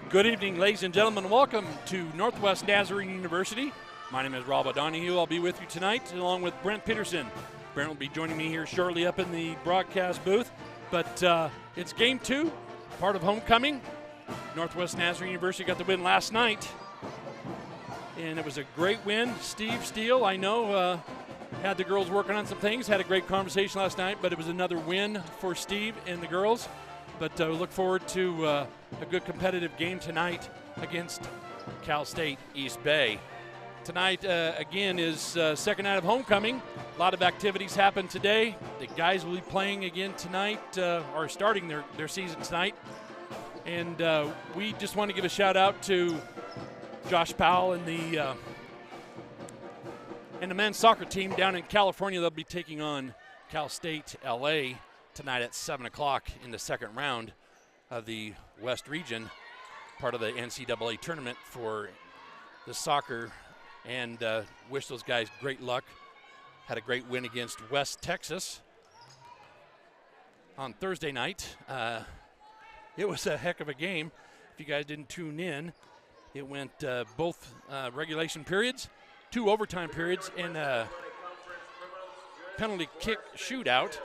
Good evening, ladies and gentlemen. Welcome to Northwest Nazarene University. My name is Rob O'Donohue. I'll be with you tonight along with Brent Peterson. Brent will be joining me here shortly up in the broadcast booth. But it's game 2, part of homecoming. Northwest Nazarene University got the win last night. And it was a great win. Steve Steele, I know, had the girls working on some things, had a great conversation last night, but it was another win for Steve and the girls. But we look forward to a good competitive game tonight against Cal State East Bay. Tonight, again, is second night of homecoming. A lot of activities happen today. The guys will be playing again tonight, or starting their season tonight. And we just want to give a shout out to Josh Powell and the men's soccer team down in California. They'll be taking on Cal State LA tonight at 7 o'clock in the second round of the West Region, part of the NCAA tournament for the soccer, and wish those guys great luck. Had a great win against West Texas on Thursday night. It was a heck of a game. If you guys didn't tune in, it went both regulation periods, 2 overtime periods, and a penalty kick shootout.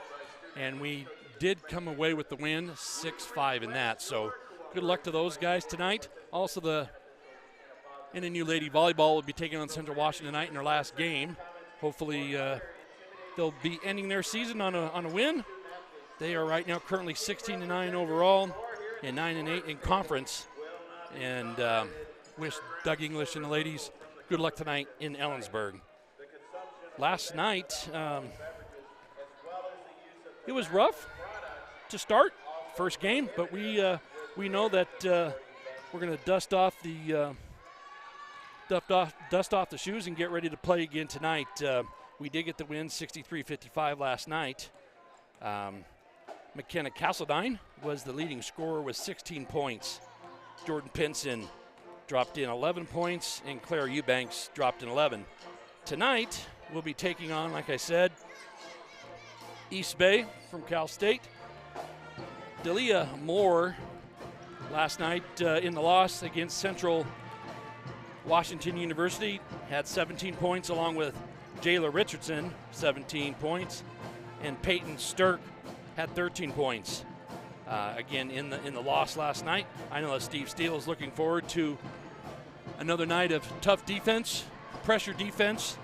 And we did come away with the win, 6-5 in that. So good luck to those guys tonight. Also, the NNU Lady Volleyball will be taking on Central Washington tonight in their last game. Hopefully they'll be ending their season on a win. They are right now currently 16-9 overall and 9-8 in conference. And wish Doug English and the ladies good luck tonight in Ellensburg. Last night, it was rough to start first game, but we know that we're going to dust off the shoes and get ready to play again tonight. We did get the win, 63-55 last night. McKenna Castledine was the leading scorer with 16 points. Jordan Pinson dropped in 11 points, and Claire Eubanks dropped in 11. Tonight, we'll be taking on, like I said, East Bay from Cal State. Delia Moore last night in the loss against Central Washington University had 17 points, along with Jayla Richardson, 17 points, and Peyton Stirk had 13 points. Again, in the loss last night. I know that Steve Steele is looking forward to another night of tough defense, pressure defense.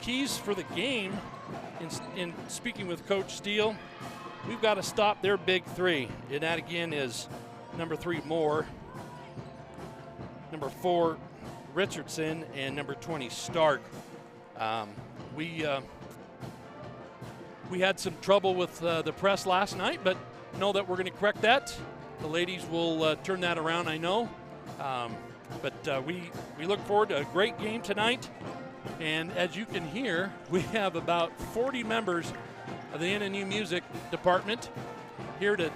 Keys for the game, in speaking with Coach Steele, we've got to stop their big 3. And that, again, is number 3, Moore, number 4, Richardson, and number 20, Stark. We had some trouble with the press last night, but know that we're going to correct that. The ladies will turn that around, I know. But we look forward to a great game tonight. And as you can hear, we have about 40 members of the NNU music department here to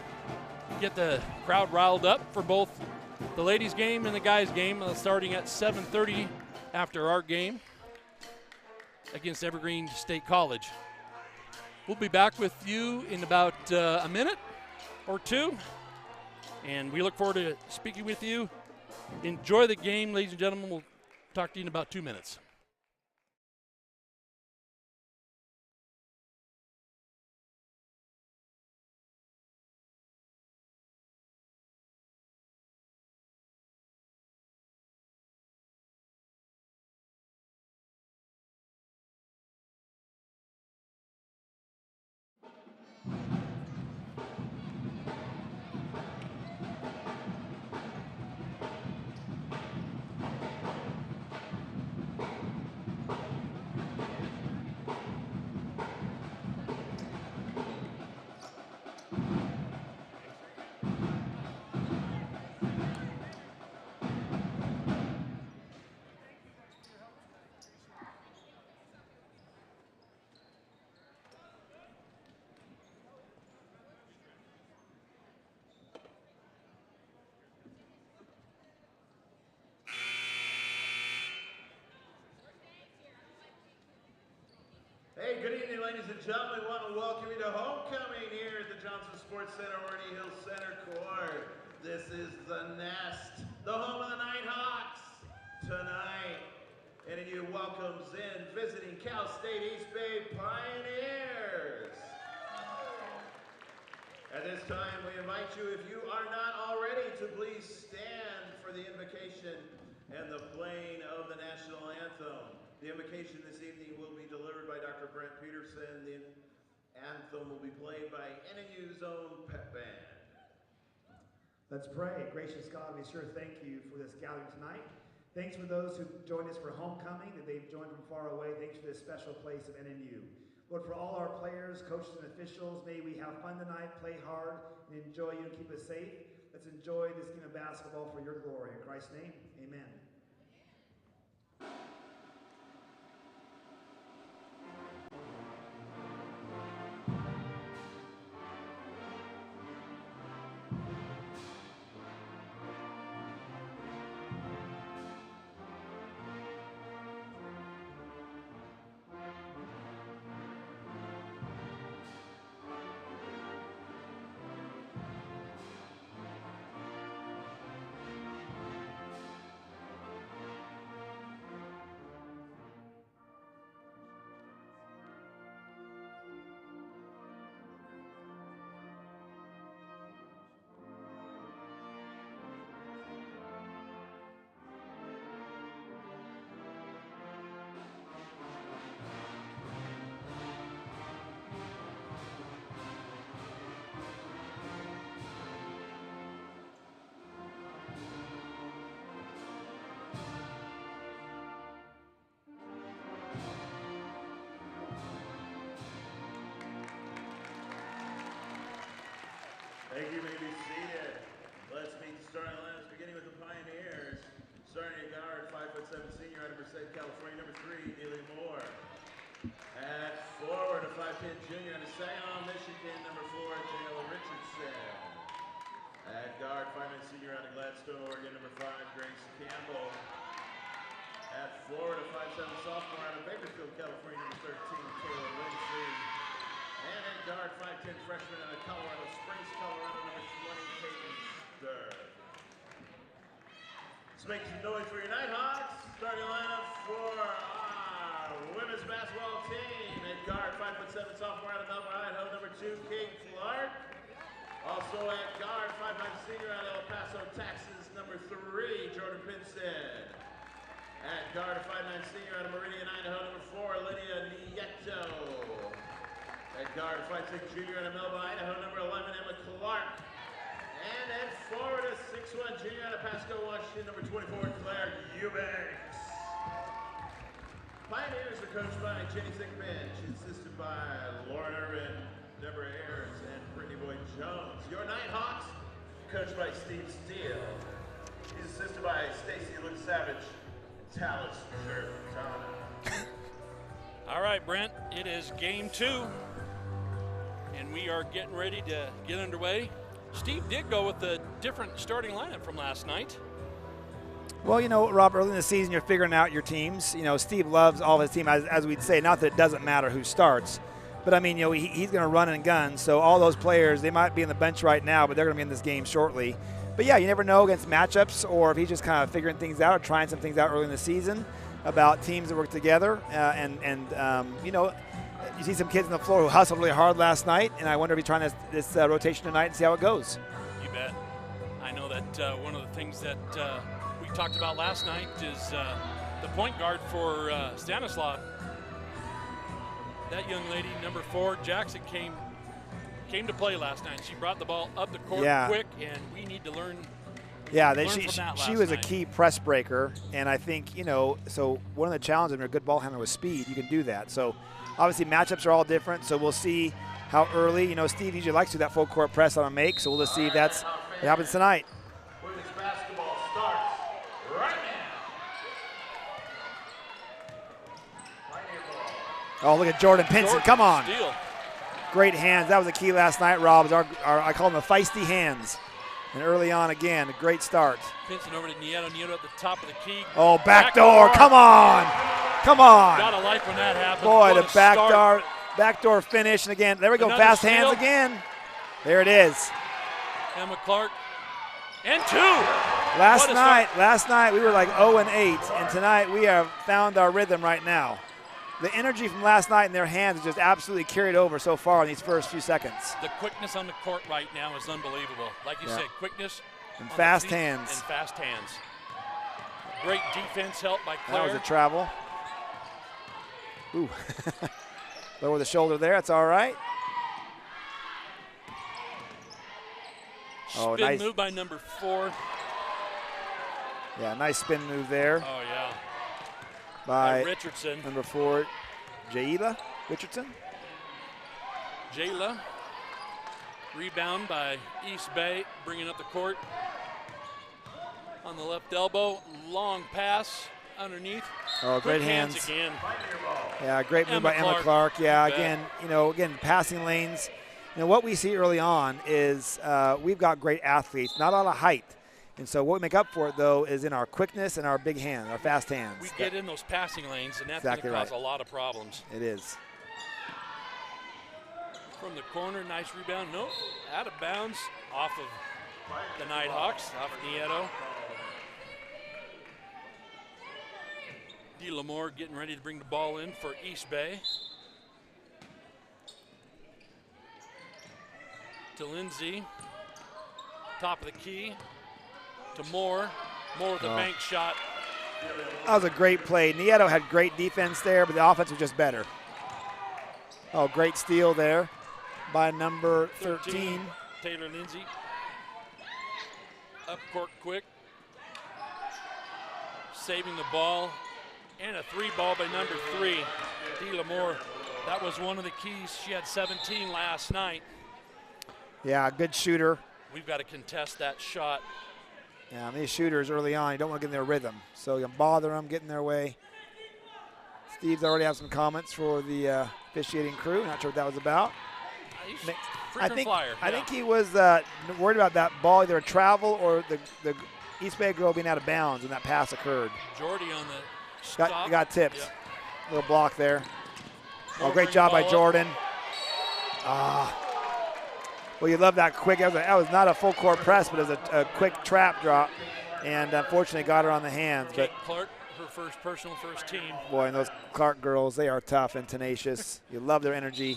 get the crowd riled up for both the ladies' game and the guys' game, starting at 7:30 after our game against Evergreen State College. We'll be back with you in about a minute or two, and we look forward to speaking with you. Enjoy the game, ladies and gentlemen. We'll talk to you in about 2 minutes. Hey, good evening, ladies and gentlemen. We want to welcome you to homecoming here at the Johnson Sports Center, Orty Hill Center Court. This is the nest, the home of the Nighthawks. Tonight, NNU welcomes in visiting Cal State East Bay Pioneers. At this time, we invite you, if you are not already, to please stand for the invocation and the playing of the national anthem. The invocation this evening will be delivered by Dr. Brent Peterson. The anthem will be played by NNU's own pep band. Let's pray. Gracious God, we sure thank you for this gathering tonight. Thanks for those who joined us for homecoming, that they've joined from far away. Thanks for this special place of NNU. Lord, for all our players, coaches, and officials, may we have fun tonight, play hard, and enjoy you and keep us safe. Let's enjoy this game of basketball for your glory. In Christ's name, amen. Thank you. You may be seated. Let's meet the starting lineups, beginning with the Pioneers. Starting at guard, 5'7" senior out of Merced, California, number 3, Neely Moore. At forward, a 5'10" junior out of Saginaw, Michigan, number 4, Jayla Richardson. At guard, 5'9" senior out of Gladstone, Oregon, number 5, Grace Campbell. At forward, a 5'7" sophomore out of Bakersfield, California, number 13, Taylor Lindsay. And at guard, 5'10" freshman out of Colorado Springs, Colorado, number 20, Peyton Sturr. Let's make some noise for your Nighthawks. Starting lineup for our women's basketball team. At guard, 5'7" sophomore out of Melbourne, Idaho, number 2, Kate Clark. Also at guard, 5'9" senior out of El Paso, Texas, number 3, Jordan Pinson. At guard, a 5'9" senior out of Meridian, Idaho, number 4, Lydia Nieto. At guard, 5'6" junior out of Melba, Idaho, number 11, Emma Clark. And at forward, a 6'1" junior out of Pasco, Washington, number 24, Claire Eubanks. Pioneers are coached by Jenny Zickbench, assisted by Lauren Irvin, Deborah Ayers, and Brittany Boyd-Jones. Your Nighthawks, coached by Steve Steele. He's assisted by Stacy Luke Savage and Talis Giordano. All right, Brent, it is game 2. And we are getting ready to get underway. Steve did go with a different starting lineup from last night. Well, you know, Rob, early in the season, you're figuring out your teams. You know, Steve loves all his team, as we'd say, not that it doesn't matter who starts. But, I mean, you know, he's going to run and gun. So all those players, they might be on the bench right now, but they're going to be in this game shortly. But, yeah, you never know against matchups or if he's just kind of figuring things out or trying some things out early in the season about teams that work together. You know, you see some kids on the floor who hustled really hard last night, and I wonder if he's trying this rotation tonight and see how it goes. You bet. I know that one of the things that we talked about last night is the point guard for Stanislav. That young lady, number 4, Jackson, came to play last night. She brought the ball up the court quick, and we need to learn. Yeah, she was a key press breaker, and I think, you know, so one of the challenges when you're a good ball handler with speed, you can do that. So obviously matchups are all different, so we'll see how early. You know, Steve usually likes to do that full court press on a make, so we'll just see if what happens tonight. Women's basketball starts right now. Oh, look at Jordan Pinson. Come on. Steele. Great hands. That was the key last night, Rob. I call them the feisty hands. And early on again, a great start. Pinson over to Nieto. Nieto at the top of the key. Oh, backdoor. Come on. Come on. Gotta like when that happens. Boy, the backdoor finish. And again, there we go. Another fast steal. hands again. There it is. Emma Clark. And 2. Last night we were like 0-8, and tonight we have found our rhythm right now. The energy from last night in their hands is just absolutely carried over so far in these first few seconds. The quickness on the court right now is unbelievable. Like you said, quickness and fast hands. And fast hands. Great defense help by Claire. That was a travel. Ooh. Lower the shoulder there. That's all right. Spin nice move by number 4. Yeah, nice spin move there. Oh, yeah. By Richardson. Number 4, Jayla Richardson. Jayla. Rebound by East Bay, bringing up the court. On the left elbow, long pass underneath. Oh, great hands again. Yeah, great move by Emma Clark. Yeah, again, passing lanes. What we see early on is we've got great athletes, not a lot of height. And so what we make up for it, though, is in our quickness and our big hands, our fast hands. We get in those passing lanes, and that's going to cause a lot of problems. It is. From the corner, nice rebound. Nope, out of bounds, off of the Nighthawks, off Nieto. DeLamore getting ready to bring the ball in for East Bay. To Lindsay, top of the key. To Moore with a bank shot. That was a great play. Nieto had great defense there, but the offense was just better. Oh, great steal there by number 13. Taylor Lindsay. Up court quick. Saving the ball. And a 3 ball by number 3, DeLamore. That was one of the keys. She had 17 last night. Yeah, good shooter. We've got to contest that shot. Yeah, these shooters early on, you don't want to get in their rhythm. So you can bother them, get in their way. Steve's already have some comments for the officiating crew. Not sure what that was about. I think he was worried about that ball, either a travel or the East Bay girl being out of bounds when that pass occurred. Jordy on the stop. Got tipped. Yep. Little block there. Oh, great job by Jordan. Well, you love that quick. That was not a full court press, but it was a quick trap drop, and unfortunately got her on the hands. Kate Clark, her first team. Boy, and those Clark girls, they are tough and tenacious. You love their energy.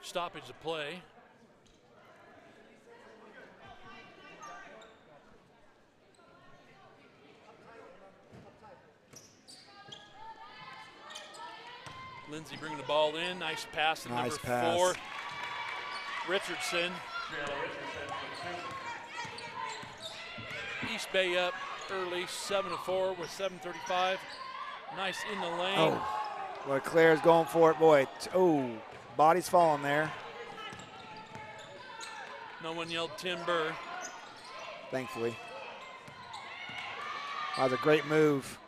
Stoppage of play. Lindsay bringing the ball in. Nice pass to number 4. Richardson. East Bay up early, 7-4 with 7:35. Nice in the lane. Oh, boy, Claire's going for it. Boy, body's falling there. No one yelled timber. Thankfully. That was a great move.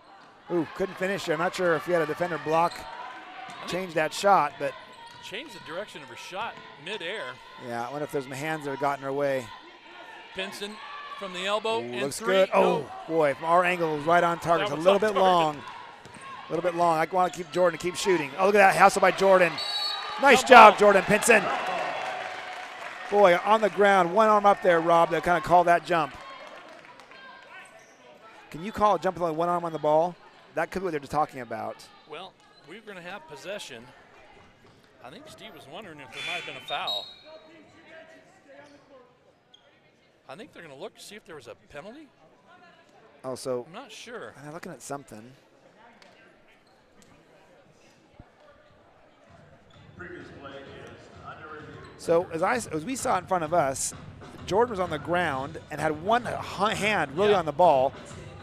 Ooh, couldn't finish it. I'm not sure if he had a defender block. Change that shot, but change the direction of her shot midair. Yeah, I wonder if there's some hands that have gotten her way. Pinson from the elbow. Ooh, looks good. Oh, boy, from our angle, it was right on target. It's a little bit long. A little bit long. I want to keep Jordan to keep shooting. Oh, look at that hustle by Jordan. Nice job, Jordan Pinson. Boy, on the ground, one arm up there, Rob, that kind of called that jump. Can you call a jump with only one arm on the ball? That could be what they're just talking about. Well, we're going to have possession. I think Steve was wondering if there might have been a foul. I think they're going to look to see if there was a penalty. Oh, so I'm not sure. I'm looking at something. Previous play is under review. So as we saw in front of us, Jordan was on the ground and had one hand really on the ball.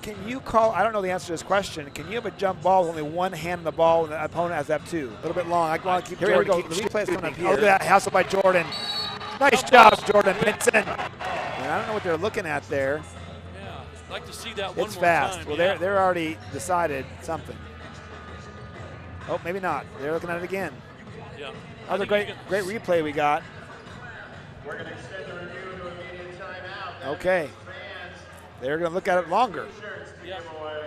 Can you call, I don't know the answer to this question, can you have a jump ball with only one hand on the ball and the opponent has to have two? A little bit long. I want to keep Jordan. Here we go. The replay is coming up here. Look at that hustle by Jordan. Nice job, Jordan Pinson. And I don't know what they're looking at there. Yeah, I'd like to see that one more time. It's fast. Well, they're already decided something. Oh, maybe not. They're looking at it again. Yeah. That was a great replay we got. We're going to extend the review to immediate timeout. Okay. They're going to look at it longer. Yeah.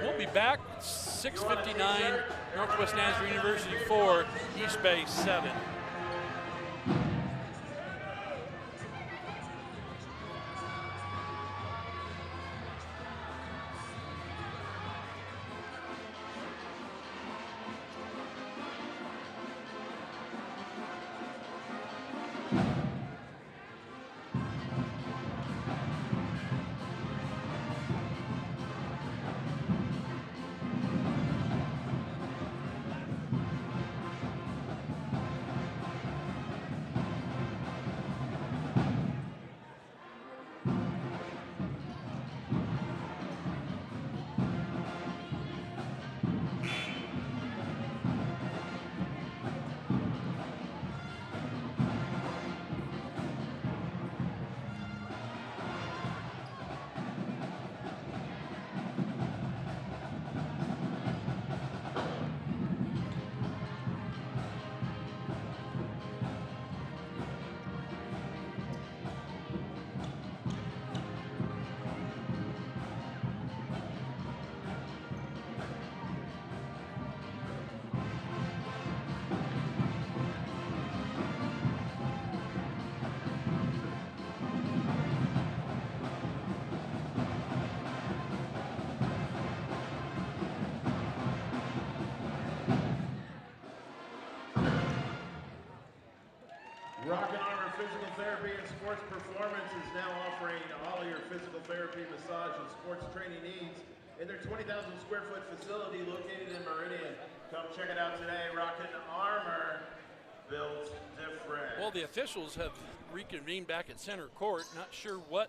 We'll be back. 6:59. Northwest Nazarene University 4, East Bay 7. Therapy and Sports Performance is now offering all of your physical therapy, massage, and sports training needs in their 20,000 square foot facility located in Meridian. Come check it out today. Rockin' Armor, built different. Well, the officials have reconvened back at center court. Not sure what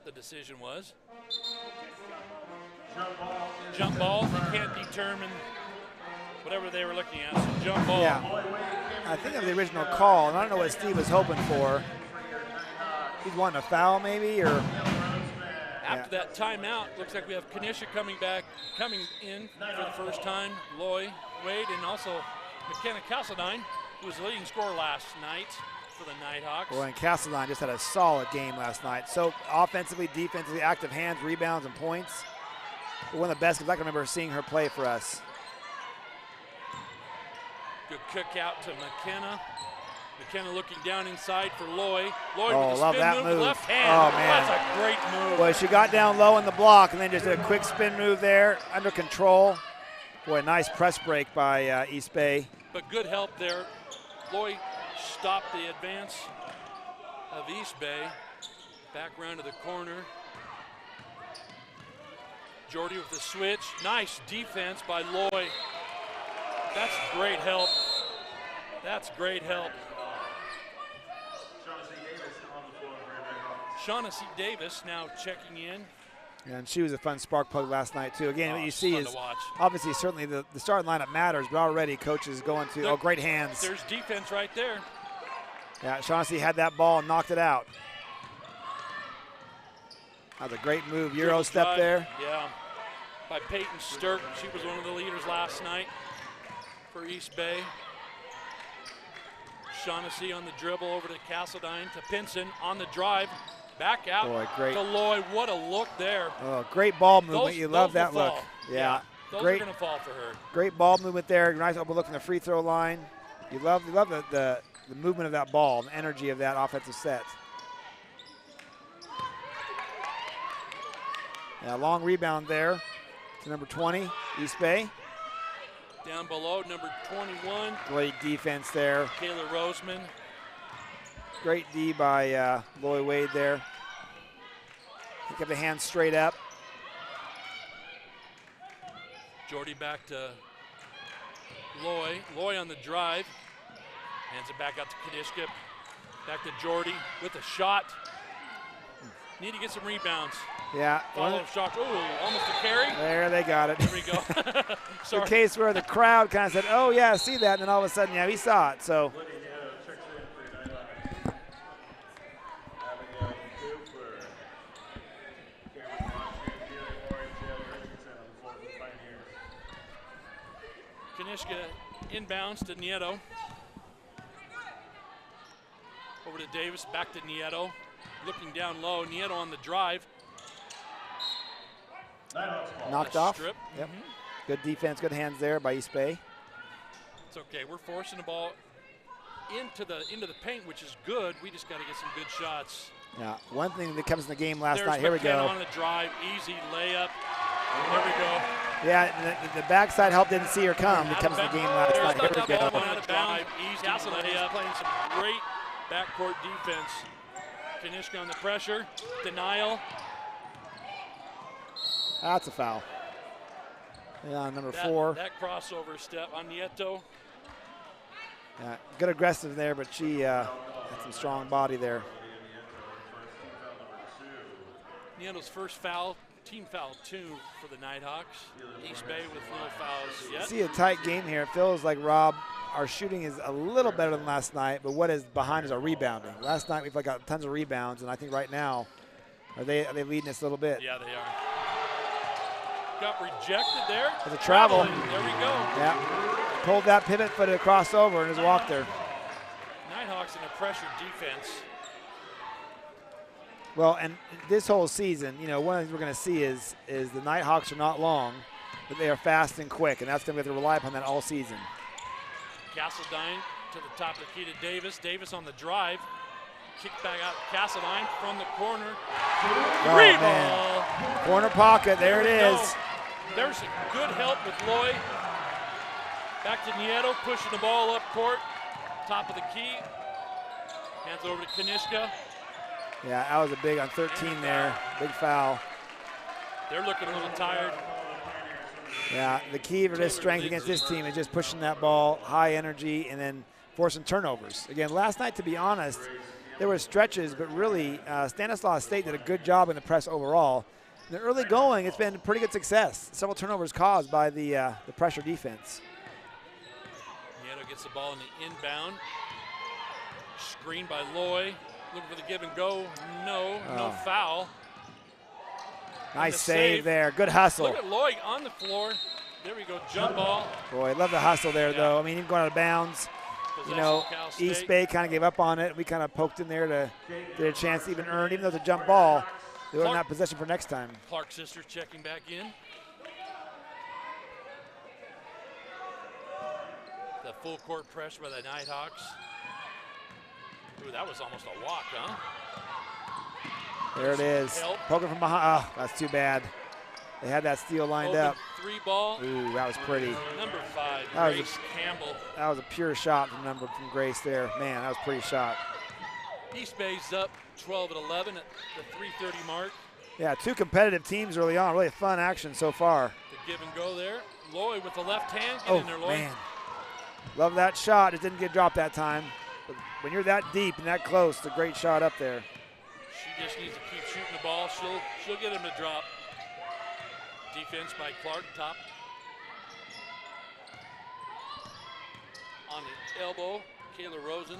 the decision was. Jump ball. They can't determine whatever they were looking at. So jump ball. Yeah. I think of the original call, and I don't know what Steve was hoping for. He's wanting a foul, maybe, or. After that timeout, looks like we have Kanisha coming in for the first time. Loy Wade, and also McKenna Castledine, who was the leading scorer last night for the Nighthawks. Well, and Castledine just had a solid game last night. So offensively, defensively, active hands, rebounds, and points. One of the best, because I can remember seeing her play for us. Good kick out to McKenna. McKenna looking down inside for Loy. Loy Oh, with a love spin that move, move. left hand. Oh, man. That's a great move. Boy, she got down low in the block and then just did a quick spin move there, under control. Boy, nice press break by East Bay. But good help there. Loy stopped the advance of East Bay. Back round to the corner. Jordy with the switch. Nice defense by Loy. That's great help. That's great help. Shaughnessy Davis now checking in. And she was a fun spark plug last night, too. Again, what you see is, watch. obviously, certainly the starting lineup matters, but already coaches going to, great hands. There's defense right there. Yeah, Shaughnessy had that ball and knocked it out. That was a great move, Euro step drive. there. Yeah, by Peyton Sturk. She was one of the leaders last night for East Bay. Shaughnessy on the dribble over to Castledine, to Pinson on the drive. Back out to Loy. What a look there. Oh, great ball movement. You love that look. Yeah. Those great, are going to fall for her. Great ball movement there. Nice open look from the free throw line. You love the movement of that ball, the energy of that offensive set. Yeah, long rebound there to number 20, East Bay. Down below, number 21. Great defense there. Kayla Roseman. Great D by Loy Wade there. He kept the hands straight up. Jordy back to Loy. Loy on the drive. Hands it back out to Kadishka. Back to Jordy with a shot. Need to get some rebounds. Yeah. Follow-up shot. Ooh, almost a carry. There, they got it. There we go. The case where the crowd kind of said, oh, yeah, I see that. And then all of a sudden, yeah, we saw it. So. Kanishka inbounds to Nieto. Over to Davis, back to Nieto. Looking down low, Nieto on the drive. Knocked off. Strip. Yep. Good defense, good hands there by East Bay. It's okay, we're forcing the ball into the paint, which is good. We just got to get some good shots. Yeah, one thing that comes in the game last There's night, here McKenna we go. on the drive, easy layup. There we go. Yeah, the backside help didn't see her come. It comes in the game last night. Here we go. On the drive, easy layup. Playing some great backcourt defense. Kanishka on the pressure, denial. That's a foul. Yeah, number 4. That crossover step on Nieto. Yeah, good aggressive there, but she had some strong body there. Nieto's first foul, team foul 2 for the Nighthawks. East Bay with no fouls yet. See a tight game here. It feels like, Rob, our shooting is a little better than last night, but what is behind is our rebounding. Last night we've got tons of rebounds, and I think right now, are they leading us a little bit? Yeah, they are. Got rejected there. There's a travel. There we go. Yeah. Pulled that pivot foot across over and just walked there. Nighthawks in a pressure defense. Well, and this whole season, you know, one of the things we're going to see is the Nighthawks are not long, but they are fast and quick, and that's going to be able to rely upon that all season. Castledine to the top of the key to Davis. Davis on the drive. Kick back out to Castledine from the corner. Oh, man. Corner pocket, there it is. There's some good help with Loy. Back to Nieto, pushing the ball up court. Top of the key. Hands over to Kanishka. Yeah, that was a big on 13 there. Big foul. They're looking a little tired. Yeah, the key for this strength against this team is just pushing that ball, high energy, and then forcing turnovers. Again, last night, to be honest, there were stretches, but really Stanislaus State did a good job in the press overall. In the early going, it's been pretty good success. Several turnovers caused by the pressure defense. Nieto gets the ball in the inbound. Screen by Loy. Looking for the give and go. No foul. Nice save there. Good hustle. Look at Loy on the floor. There we go, jump ball. Boy, love the hustle there, though. I mean, even going out of bounds. You know, East Bay kind of gave up on it. We kind of poked in there to get a chance to even earn, even though it's a jump ball. They were in that possession for next time. Clark sisters checking back in. The full court pressure by the Nighthawks. Ooh, that was almost a walk, huh? There it is. Poking from behind. Oh, that's too bad. They had that steal lined up. 3 ball. Ooh, that was pretty. Number 5, Grace Campbell. That was a pure shot from Grace there. Man, that was a pretty shot. East Bay's up 12 at 11 at the 3:30 mark. Yeah, 2 competitive teams early on. Really fun action so far. The give and go there. Loy with the left hand. Get in there, Loy. Man. Love that shot. It didn't get dropped that time. But when you're that deep and that close, it's a great shot up there. She just needs to keep shooting the ball. She'll get him to drop. Defense by Clark, top. On the elbow, Kayla Rosen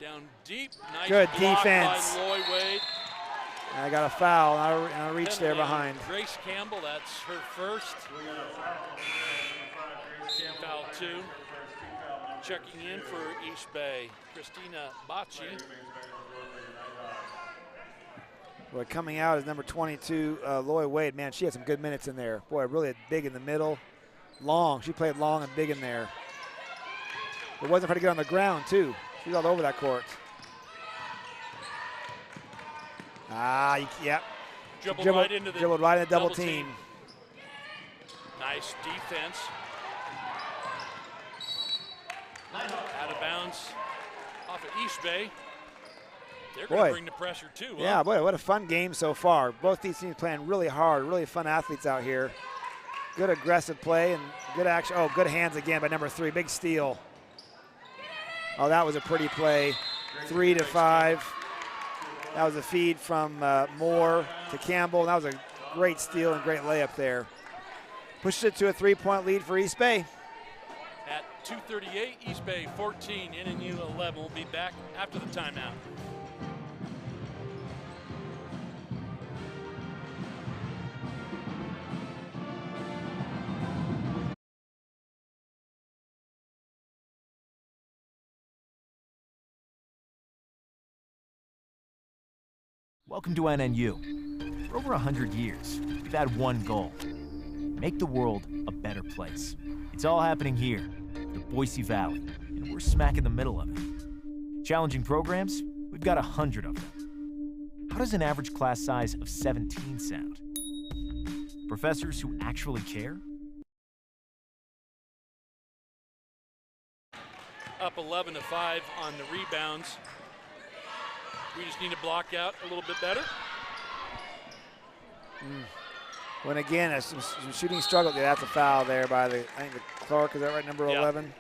down deep. Nice good block defense. By Loy Wade. I got a foul, and I reached there behind. Grace Campbell, that's her first. Team foul 2. Checking in for East Bay, Christina Bocci. Boy, coming out is number 22, Loy Wade. Man, she had some good minutes in there. Boy, really big in the middle. Long. She played long and big in there. It wasn't for her to get on the ground, too. She was all over that court. Yep. Dribbled right into the double team. Nice defense. Out of bounds off of East Bay. They're going to bring the pressure too. Yeah, boy, what a fun game so far. Both these teams playing really hard, really fun athletes out here. Good aggressive play and good action. Oh, good hands again by number 3, big steal. Oh, that was a pretty play. 3 to 5. That was a feed from Moore to Campbell. That was a great steal and great layup there. Pushes it to a 3-point lead for East Bay. At 2:38, East Bay 14, NNU 11. We'll be back after the timeout. Welcome to NNU. For over 100 years, we've had one goal: make the world a better place. It's all happening here, the Boise Valley, and we're smack in the middle of it. Challenging programs? We've got 100 of them. How does an average class size of 17 sound? Professors who actually care? Up 11 to 5 on the rebounds. We just need to block out a little bit better. When again, some shooting struggle. Yeah, that's a foul there by I think the Clark, is that right, number 11?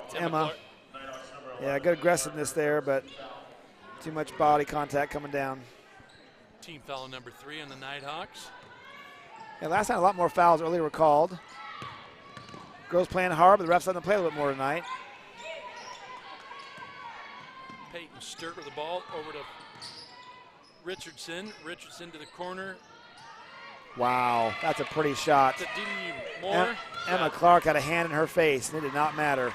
It's Emma. Yeah, good aggressiveness there, but too much body contact coming down. Team foul number 3 on the Nighthawks. Yeah, last time a lot more fouls earlier were called. Girls playing hard, but the refs letting them play a little bit more tonight. Peyton Sturt with the ball over to Richardson. Richardson to the corner. Wow, that's a pretty shot. Emma Clark had a hand in her face, and it did not matter.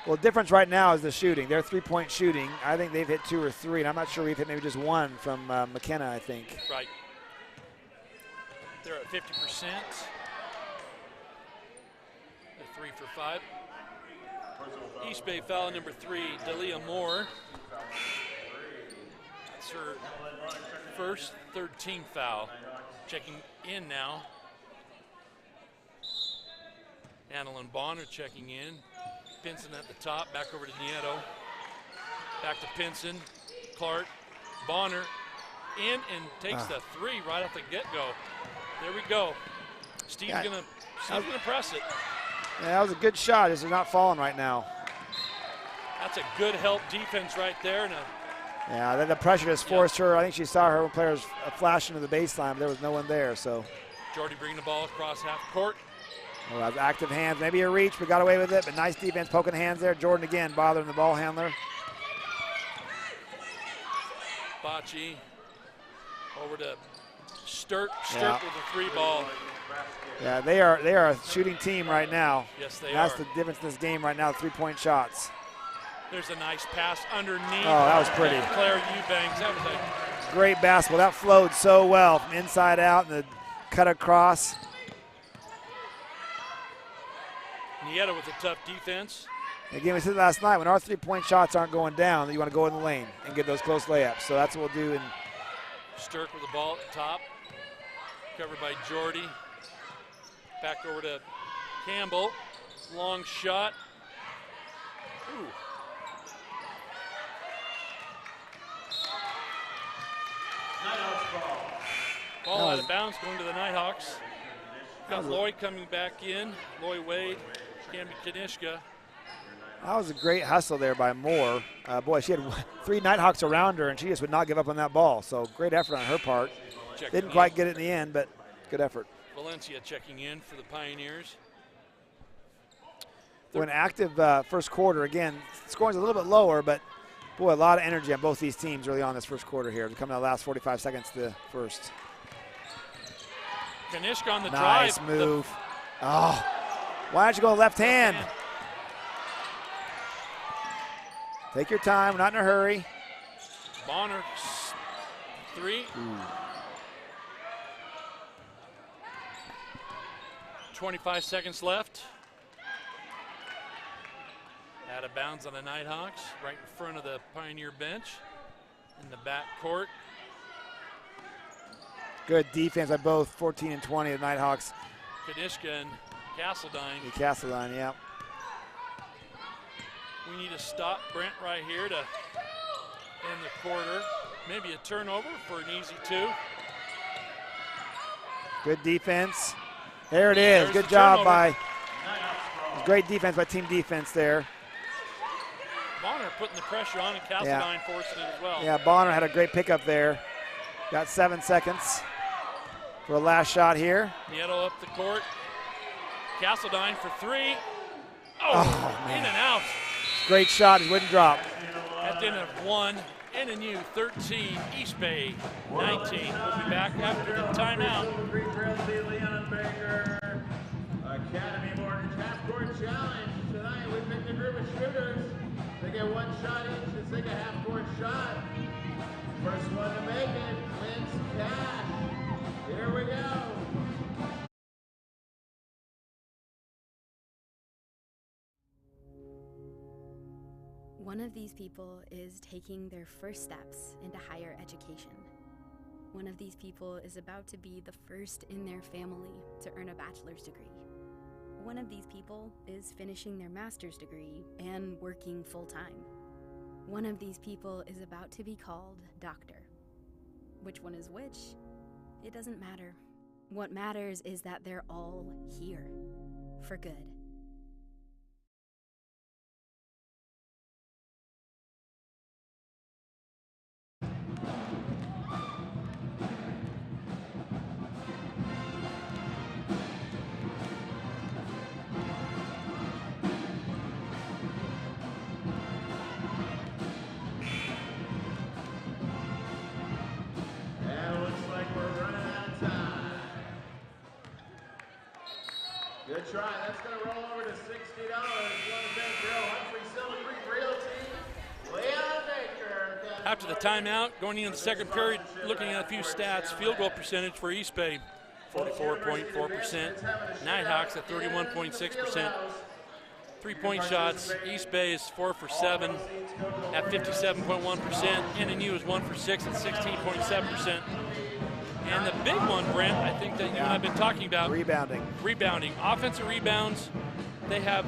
Well, the difference right now is the shooting. They're 3-point shooting. I think they've hit 2 or 3, and I'm not sure we've hit maybe just 1 from McKenna, I think. Right. They're at 50%. They're 3 for 5. East Bay foul number 3, Dalia Moore. That's her first, third team foul. Checking in now. Annalyn Bonner checking in. Pinson at the top, back over to Nieto. Back to Pinson, Clark, Bonner, in and takes the three right off the get-go. There we go. Steve's gonna press it. Yeah, that was a good shot as they're not falling right now. That's a good help defense right there. Yeah, the pressure just forced her. I think she saw her players flash into the baseline, but there was no one there. So Jordy bringing the ball across half court. Oh, has active hands, maybe a reach, but got away with it. But nice defense, poking hands there. Jordan again bothering the ball handler. Bocce over to Sturt with a three ball. Yeah, they are a shooting team right now. Yes, they That's are. the difference in this game right now, 3-point shots. There's a nice pass underneath. Oh, that was pretty. Claire Eubanks, that was a great basketball. That flowed so well from inside out and the cut across. Nieta with a tough defense. Again, we said last night, when our 3-point shots aren't going down, you want to go in the lane and get those close layups. So that's what we'll do. Sturk with the ball at the top. Covered by Jordy. Back over to Campbell. Long shot. Ooh. Ball out of bounds going to the Nighthawks. Got Lloyd coming back in. Lloyd Wade, Camby Kanishka. That was a great hustle there by Moore. Boy, she had 3 Nighthawks around her, and she just would not give up on that ball. So great effort on her part. Didn't quite get it in the end, but good effort. Valencia checking in for the Pioneers. We're in active first quarter. Again, scoring's a little bit lower, but boy, a lot of energy on both these teams early on this first quarter here. To come in the last 45 seconds to the first. Kanishka on the nice drive. Move. Oh, why don't you go left hand? Take your time, we're not in a hurry. Bonner, 3. Ooh. 25 seconds left. Out of bounds on the Nighthawks, right in front of the Pioneer bench in the back court. Good defense by both 14 and 20, the Nighthawks. Kanishka and Castledine. Castledine, yeah. We need to stop Brent right here to end the quarter. Maybe a turnover for an easy 2. Good defense. There it is. Good job by, great defense by team defense there. Bonner putting the pressure on and Castledine forcing it as well. Yeah, Bonner had a great pickup there. Got 7 seconds for a last shot here. Nieto up the court. Castledine for 3. Oh man. In and out. Great shot, he wouldn't drop. At the end of 1, NNU 13, East Bay 19. We'll be back after the timeout. Academy Mortgage Half-Court Challenge. Tonight we picked a group of shooters. They get 1 shot each to take a half-court shot. First one to make it wins cash. Here we go. One of these people is taking their first steps into higher education. One of these people is about to be the first in their family to earn a bachelor's degree. One of these people is finishing their master's degree and working full-time. One of these people is about to be called doctor. Which one is which? It doesn't matter. What matters is that they're all here for good. Good try. That's going to roll over to $60. You want to thank Bill Humphrey, Silver Creek Realty, Leon Baker. After the timeout, going into the second period, looking at a few stats. Field goal percentage for East Bay, 44.4%. Nighthawks at 31.6%. 3-point shots, East Bay is 4 for 7 at 57.1%. NNU is 1 for 6 at 16.7%. And the big one, Brent, I think that you and I have been talking about. Rebounding. Rebounding. Offensive rebounds, they have,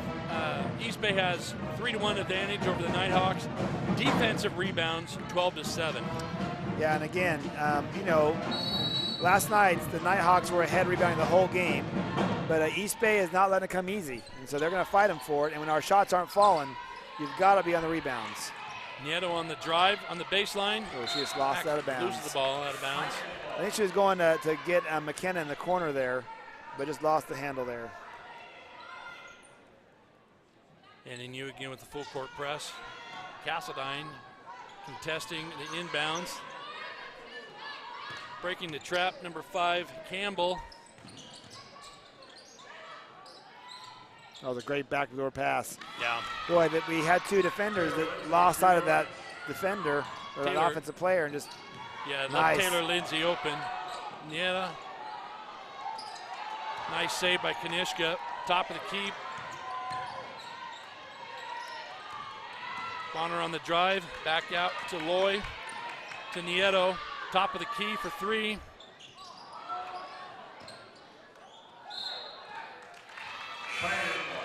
East Bay has 3-1 advantage over the Nighthawks. Defensive rebounds, 12-7. Yeah, and again, you know, last night the Nighthawks were ahead rebounding the whole game, but East Bay is not letting it come easy, and so they're going to fight them for it. And when our shots aren't falling, you've got to be on the rebounds. Nieto on the drive on the baseline. Oh, she just lost out of bounds. Loses the ball out of bounds. I think she was going to get McKenna in the corner there, but just lost the handle there. NNU again with the full court press. Castledine contesting the inbounds. Breaking the trap, number 5, Campbell. That was a great backdoor pass. Yeah. Boy, that we had 2 defenders that lost sight of that defender or an offensive player and just left nice. Taylor Lindsay open. Yeah. Nice save by Kanishka. Top of the key. Bonner on the drive. Back out to Loy. To Nieto. Top of the key for 3.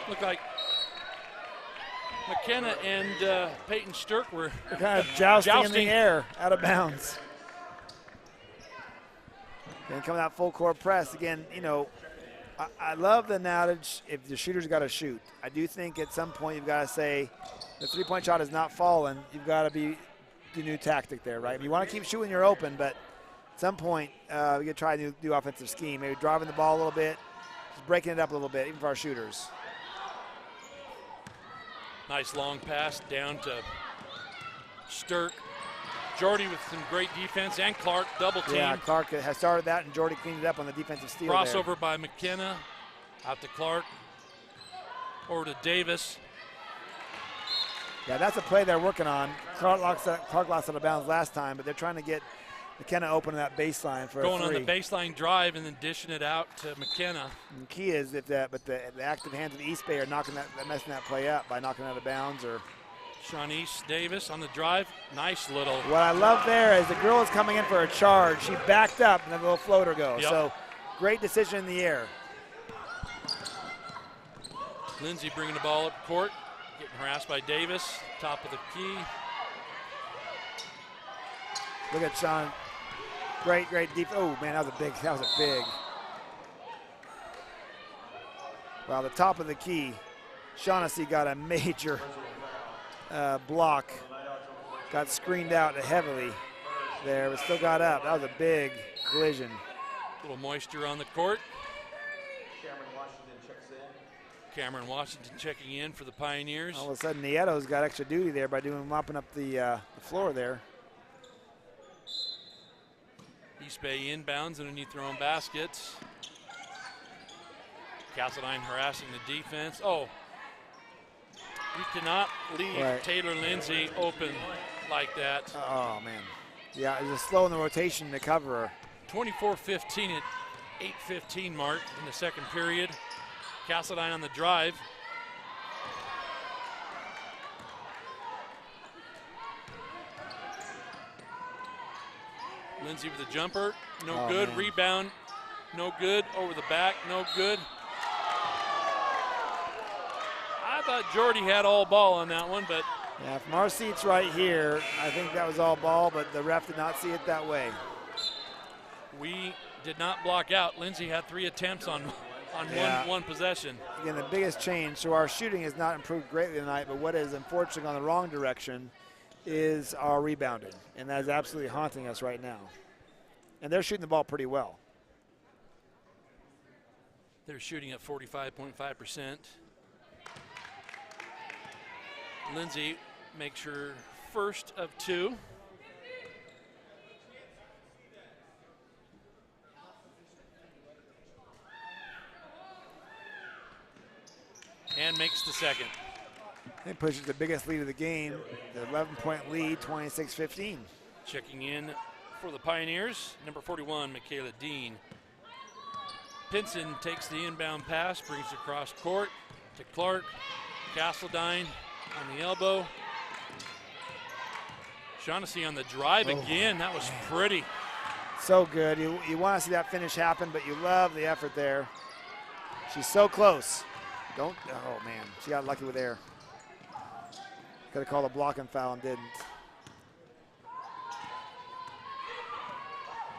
Looked like McKenna and Peyton Sturck were kind of jousting in the air out of bounds. And coming out full court press again. You know, I love the adage if the shooter's got to shoot. I do think at some point you've got to say the 3-point shot is not falling. You've got to be the new tactic there, right? You want to keep shooting, you're open, but at some point we could try a new offensive scheme. Maybe driving the ball a little bit, just breaking it up a little bit, even for our shooters. Nice long pass down to Sturck. Jordy with some great defense, and Clark double team. Yeah, Clark has started that, and Jordy cleaned it up on the defensive steal. Crossover by McKenna, out to Clark, over to Davis. Yeah, that's a play they're working on. Clark lost out of bounds last time, but they're trying to get McKenna open to that baseline for going a 3. on the baseline drive and then dishing it out to McKenna. And the key is if the active hands of the East Bay are messing that play up by knocking it out of bounds or. Shaunice Davis on the drive. Nice little. What I love there is the girl is coming in for a charge. She backed up and then a little floater goes. Yep. So great decision in the air. Lindsay bringing the ball up court, getting harassed by Davis. Top of the key. Look at Sean. Great deep. Oh man, that was a big. Wow, the top of the key. Shaughnessy got a major block. Got screened out heavily there, but still got up. That was a big collision. A little moisture on the court. Cameron Washington checking in for the Pioneers. All of a sudden, Nieto's got extra duty there by mopping up the floor there. East Bay inbounds underneath their own baskets. Castledine harassing the defense. Oh, you cannot leave Taylor Lindsay open like that. Oh, man. Yeah, it was slow in the rotation to cover her. 24-15 at 8:15 mark in the second period. Castledine on the drive. Lindsay with the jumper, no good. Man. Rebound, no good. Over the back, no good. I thought Jordy had all ball on that one, but. Yeah, from our seats right here, I think that was all ball, but the ref did not see it that way. We did not block out. Lindsay had 3 attempts on one possession. Again, the biggest change, so our shooting has not improved greatly tonight, but what is unfortunately gone the wrong direction is our rebounding, and that is absolutely haunting us right now. And they're shooting the ball pretty well. They're shooting at 45.5%. Lindsay makes her first of 2. And makes the second. It pushes the biggest lead of the game, the 11-point lead, 26-15. Checking in for the Pioneers, number 41, Michaela Dean. Pinson takes the inbound pass, brings it across court to Clark. Castledine on the elbow. Shaughnessy on the drive again. That was pretty. So good. You want to see that finish happen, but you love the effort there. She's so close. Oh man, she got lucky with air. Could have called a blocking foul and didn't.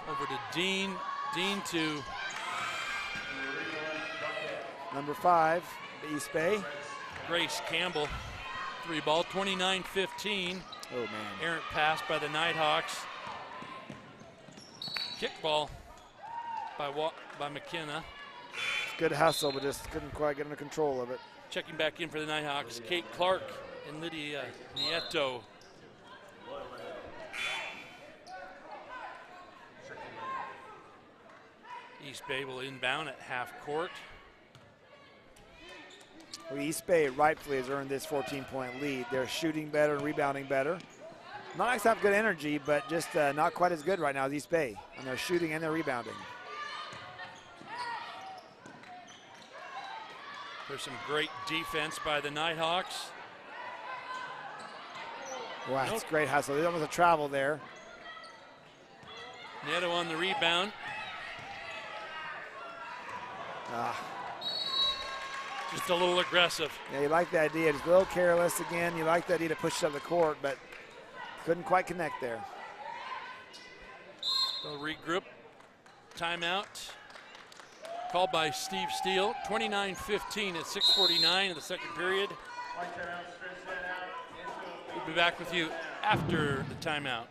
Over to Dean. Dean to number 5, the East Bay. Grace Campbell. 3-ball, 29-15. Oh man. Errant pass by the Nighthawks. Kick ball by McKenna. Good hustle, but just couldn't quite get under control of it. Checking back in for the Nighthawks, Kate Clark and Lydia Nieto. East Bay will inbound at half court. Well, East Bay rightfully has earned this 14-point lead. They're shooting better and rebounding better. Not like to have good energy, but just not quite as good right now as East Bay. And they're shooting and they're rebounding. There's some great defense by the Nighthawks. Wow, that's great hustle. There's almost a travel there. Nieto on the rebound. Just a little aggressive. Yeah, you like the idea. Just a little careless again. You like the idea to push it up the court, but couldn't quite connect there. They'll regroup. Timeout. Called by Steve Steele. 29-15 at 6:49 in the second period. We'll be back with you after the timeout.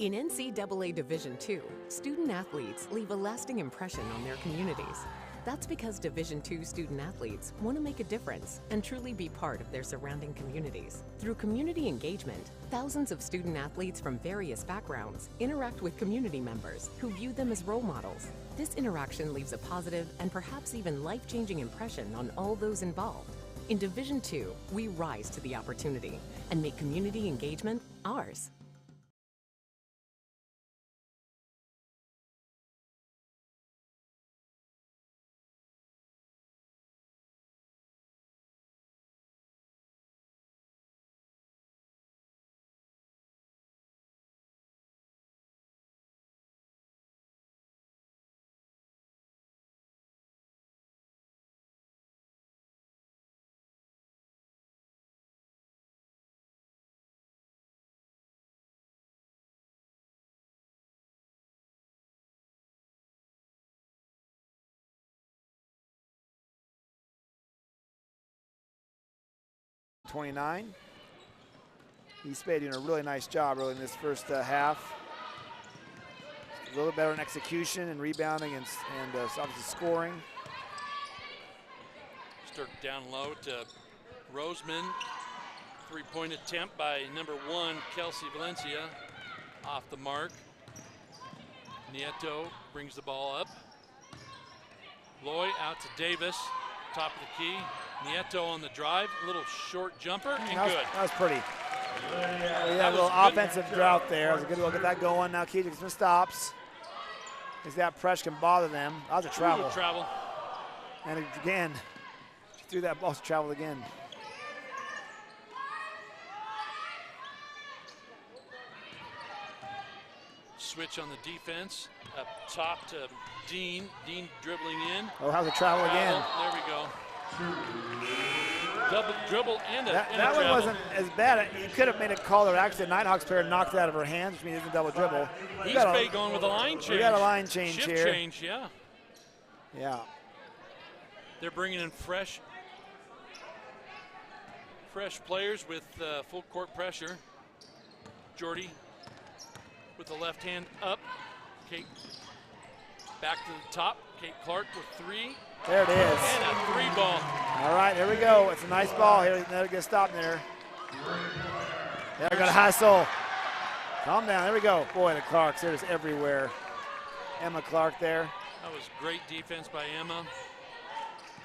In NCAA Division II, student athletes leave a lasting impression on their communities. That's because Division II student athletes want to make a difference and truly be part of their surrounding communities. Through community engagement, thousands of student athletes from various backgrounds interact with community members who view them as role models. This interaction leaves a positive and perhaps even life-changing impression on all those involved. In Division II, we rise to the opportunity and make community engagement ours. .29. East Bay doing a really nice job really in this first half. A little better in execution and rebounding and obviously scoring. Stirk down low to Roseman. Three-point attempt by number 1, Kelsey Valencia, off the mark. Nieto brings the ball up. Loy out to Davis, top of the key. Nieto on the drive, a little short jumper, and good. That was pretty. Yeah, a little offensive drought there. That was a good. We'll get that going. Now Keith gets some stops. Because that pressure can bother them. That was a travel. Travel. And again, she threw that ball, traveled again. Switch on the defense. Up top to Dean. Dean dribbling in. Oh, how's the travel again? There we go. Double dribble and a That one wasn't as bad. You could have made a call there. Actually, the Nighthawks player knocked it out of her hands, which means it's a double dribble. East Bay going with a line change. We got a line change Shift here. change, yeah. Yeah. They're bringing in fresh players with full court pressure. Jordy with the left hand up. Kate back to the top. Kate Clark with 3. There it is. And a 3-ball. All right, there we go. It's a nice ball here. Never get stopped there. They're going to hustle. Calm down. There we go. Boy, the Clarks, they're just everywhere. Emma Clark there. That was great defense by Emma.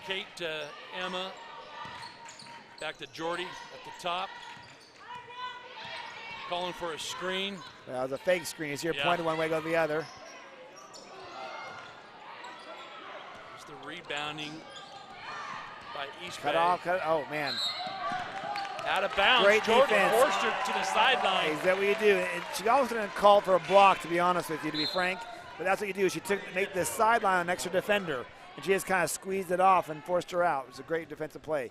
Kate to Emma. Back to Jordy at the top. Calling for a screen. That was a fake screen. It's here Yeah. pointed one way, go the other. rebounding by East Cut Bay. off, oh man. Out of bounds. Great Jordan defense. forced her to the sideline. Is that what you do? And she almost didn't call for a block, to be honest with you, to be frank. But that's what you do. She make the sideline an extra defender, and she just kind of squeezed it off and forced her out. It was a great defensive play.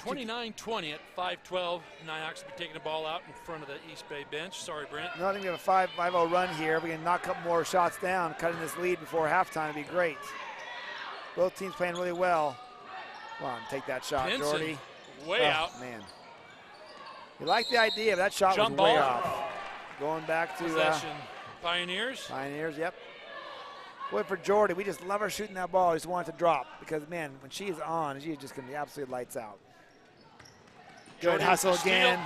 29-20 at 5:12. Nyhawks will be taking the ball out in front of the East Bay bench. Sorry, Brent. No, I think we have a 5-0 run here. If we can knock a couple more shots down, cutting this lead before halftime would be great. Both teams playing really well. Come on, take that shot, Pinson, Jordy. way out. Man. You like the idea, but that shot Jump was way ball. off. Going back to Possession. Pioneers. Pioneers, yep. Boy, for Jordy, we just love her shooting that ball. We just want it to drop because, man, when she is on, she's just going to be absolutely lights out. Good Jordy hustle with the again.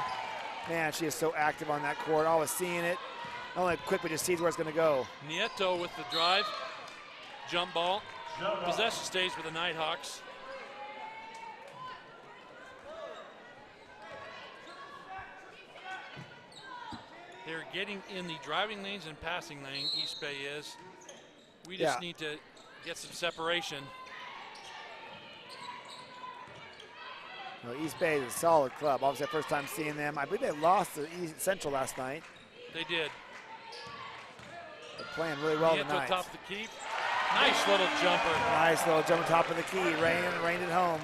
steal. Man, she is so active on that court. Always seeing it. Not only quick, but just sees where it's going to go. Nieto with the drive. Jump ball. Possession stays with the Nighthawks. They're getting in the driving lanes and passing lane, East Bay is. We just need to get some separation. Well, East Bay is a solid club. Obviously, first time seeing them. I believe they lost to East Central last night. They did. They're playing really well Nieto tonight. top of the key. Nice little jumper. Nice little jump on top of the key. Rained it home.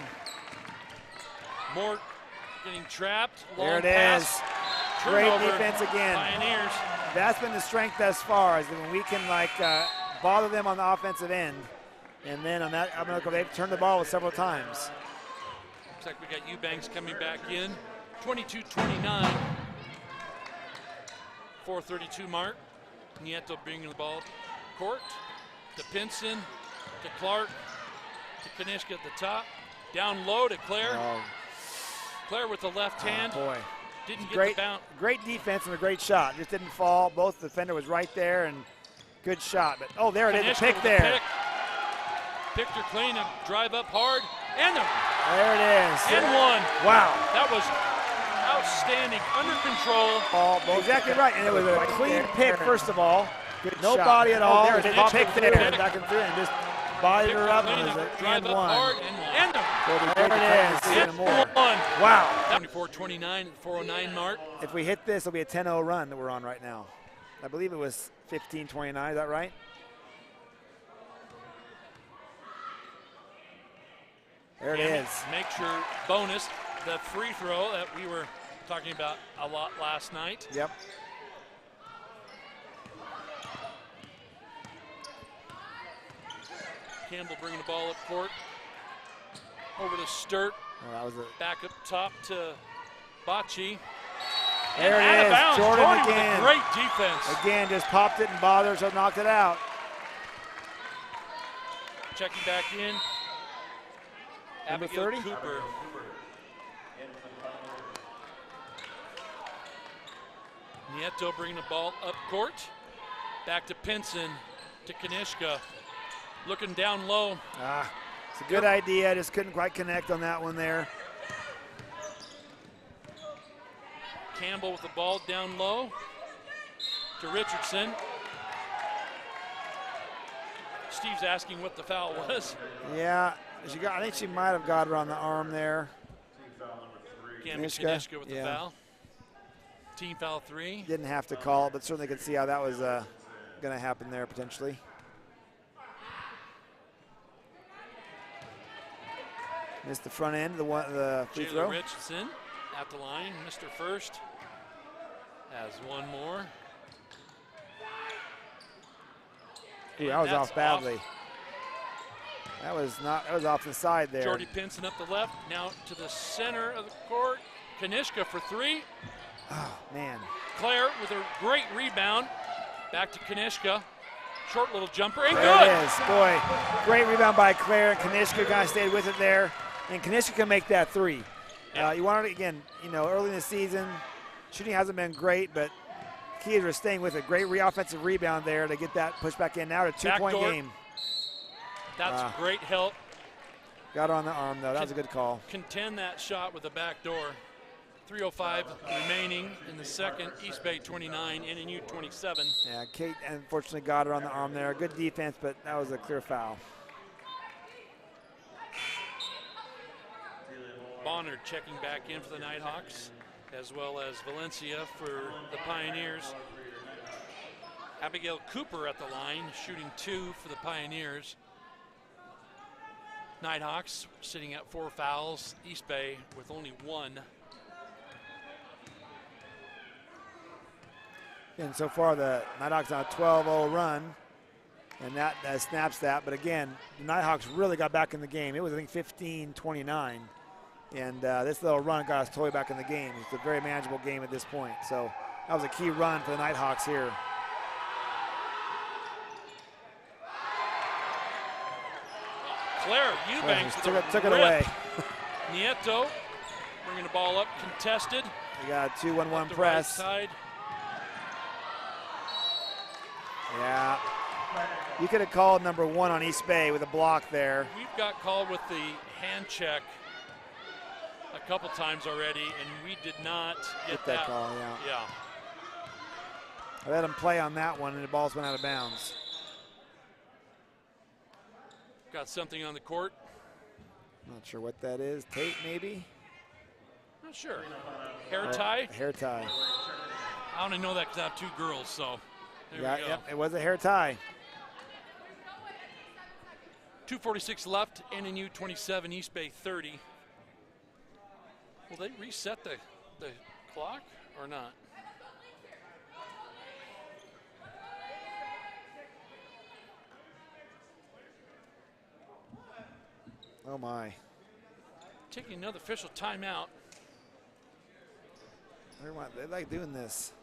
Mort getting trapped. There Long it pass. is. Turnover. Great defense again. Pioneers. That's been the strength thus far, is that when we can bother them on the offensive end, and then on that, they've turned the ball several times. Looks like we got Eubanks coming back in. 22-29. 4:32 mark. Nieto bringing the ball court to Pinson, to Clark, to Kanishka at the top. Down low to Claire. Oh, Claire with the left hand. boy. Didn't get Great, the bounce. great defense and a great shot. Just didn't fall. Both the defender was right there, and good shot. But oh, there it is, Kanishka the pick with there. Pick. Picked her clean, a drive up hard, and There it is. and one. Wow. That was outstanding, under control. Exactly right, and it was a clean pick, first of all. Good No shot. body at all. There Just it is. pick Popped there, through. back and through, and just bodied Picked her her up, clean, and it was a an drive and up one. hard, and There it is. and one. Wow. 24-29 at 4:09 mark. If we hit this, it'll be a 10-0 run that we're on right now. I believe it was 15-29, is that right? There it is. Make sure bonus the free throw that we were talking about a lot last night. Yep. Campbell bringing the ball up court. Over to Sturt. Oh, that was a Back up top to Bocci. There and it out of is. bounds. Jordan Jordan with again. a great defense. Again, just popped it and bothered, so knocked it out. Checking back in. Number Abigail 30? Cooper. Nieto bringing the ball up court. Back to Pinson, to Kanishka. Looking down low. It's a good idea, just couldn't quite connect on that one there. Campbell with the ball down low to Richardson. Steve's asking what the foul was. Yeah, I think she might have got her on the arm there. Kanishka with the foul. Team foul 3. Didn't have to call it, but certainly could see how that was going to happen there potentially. Missed the front end of the free Jayla throw. Richardson at the line. Mr. First has one more. Ooh, that was off badly. That was off the side there. Jordy Pinson up the left. Now to the center of the court. Kanishka for 3. Oh, man. Claire with a great rebound. Back to Kanishka. Short little jumper, and There good. it is. Boy, great rebound by Claire. Kanishka kind of stayed with it there. And Kanishka can make that 3. Yeah. You wanted, again, early in the season, shooting hasn't been great, but Keys are staying with a great offensive rebound there to get that pushed back in. Now to 2-point Backdoor. game. That's great help. Got her on the arm, though. That was a good call. Contend that shot with a back door. 3:05 remaining in the second. East Bay 29, NNU 27. Yeah, Kate unfortunately got her on the arm there. Good defense, but that was a clear foul. Bonner checking back in for the Nighthawks, as well as Valencia for the Pioneers. Abigail Cooper at the line, shooting 2 for the Pioneers. Nighthawks sitting at 4 fouls. East Bay with only 1. And so far, the Nighthawks on a 12-0 run, and that snaps that. But again, the Nighthawks really got back in the game. It was, I think, 15-29, and this little run got us totally back in the game. It's a very manageable game at this point. So that was a key run for the Nighthawks here. Claire Eubanks took it away. Nieto bringing the ball up, contested. We got a 2-1-1 press. Right side. Yeah. You could have called number 1 on East Bay with a block there. We've got called with the hand check a couple times already, and we did not get that call. Yeah. I let him play on that one, and the ball's went out of bounds. Got something on the court. Not sure what that is. Tape, maybe? Not sure. Hair tie? Hair tie. I only know that because I have 2 girls, so there we go. Yep, it was a hair tie. 2:46 left, NNU 27, East Bay 30. Will they reset the clock or not? Oh my. Taking another official timeout. They like doing this.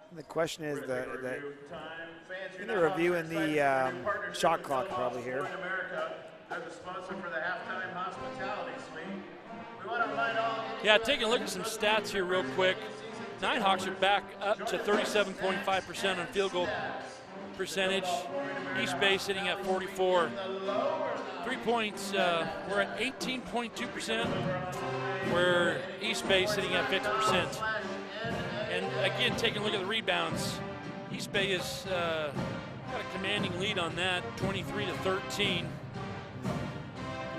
And the question is, they're reviewing the shot clock probably here. Yeah, taking a look at some stats here real quick. Nighthawks are back up to 37.5% on field goal percentage. East Bay sitting at 44. 3 points, we're at 18.2%, where East Bay sitting at 50%. And again, taking a look at the rebounds, East Bay has got a commanding lead on that, 23-13,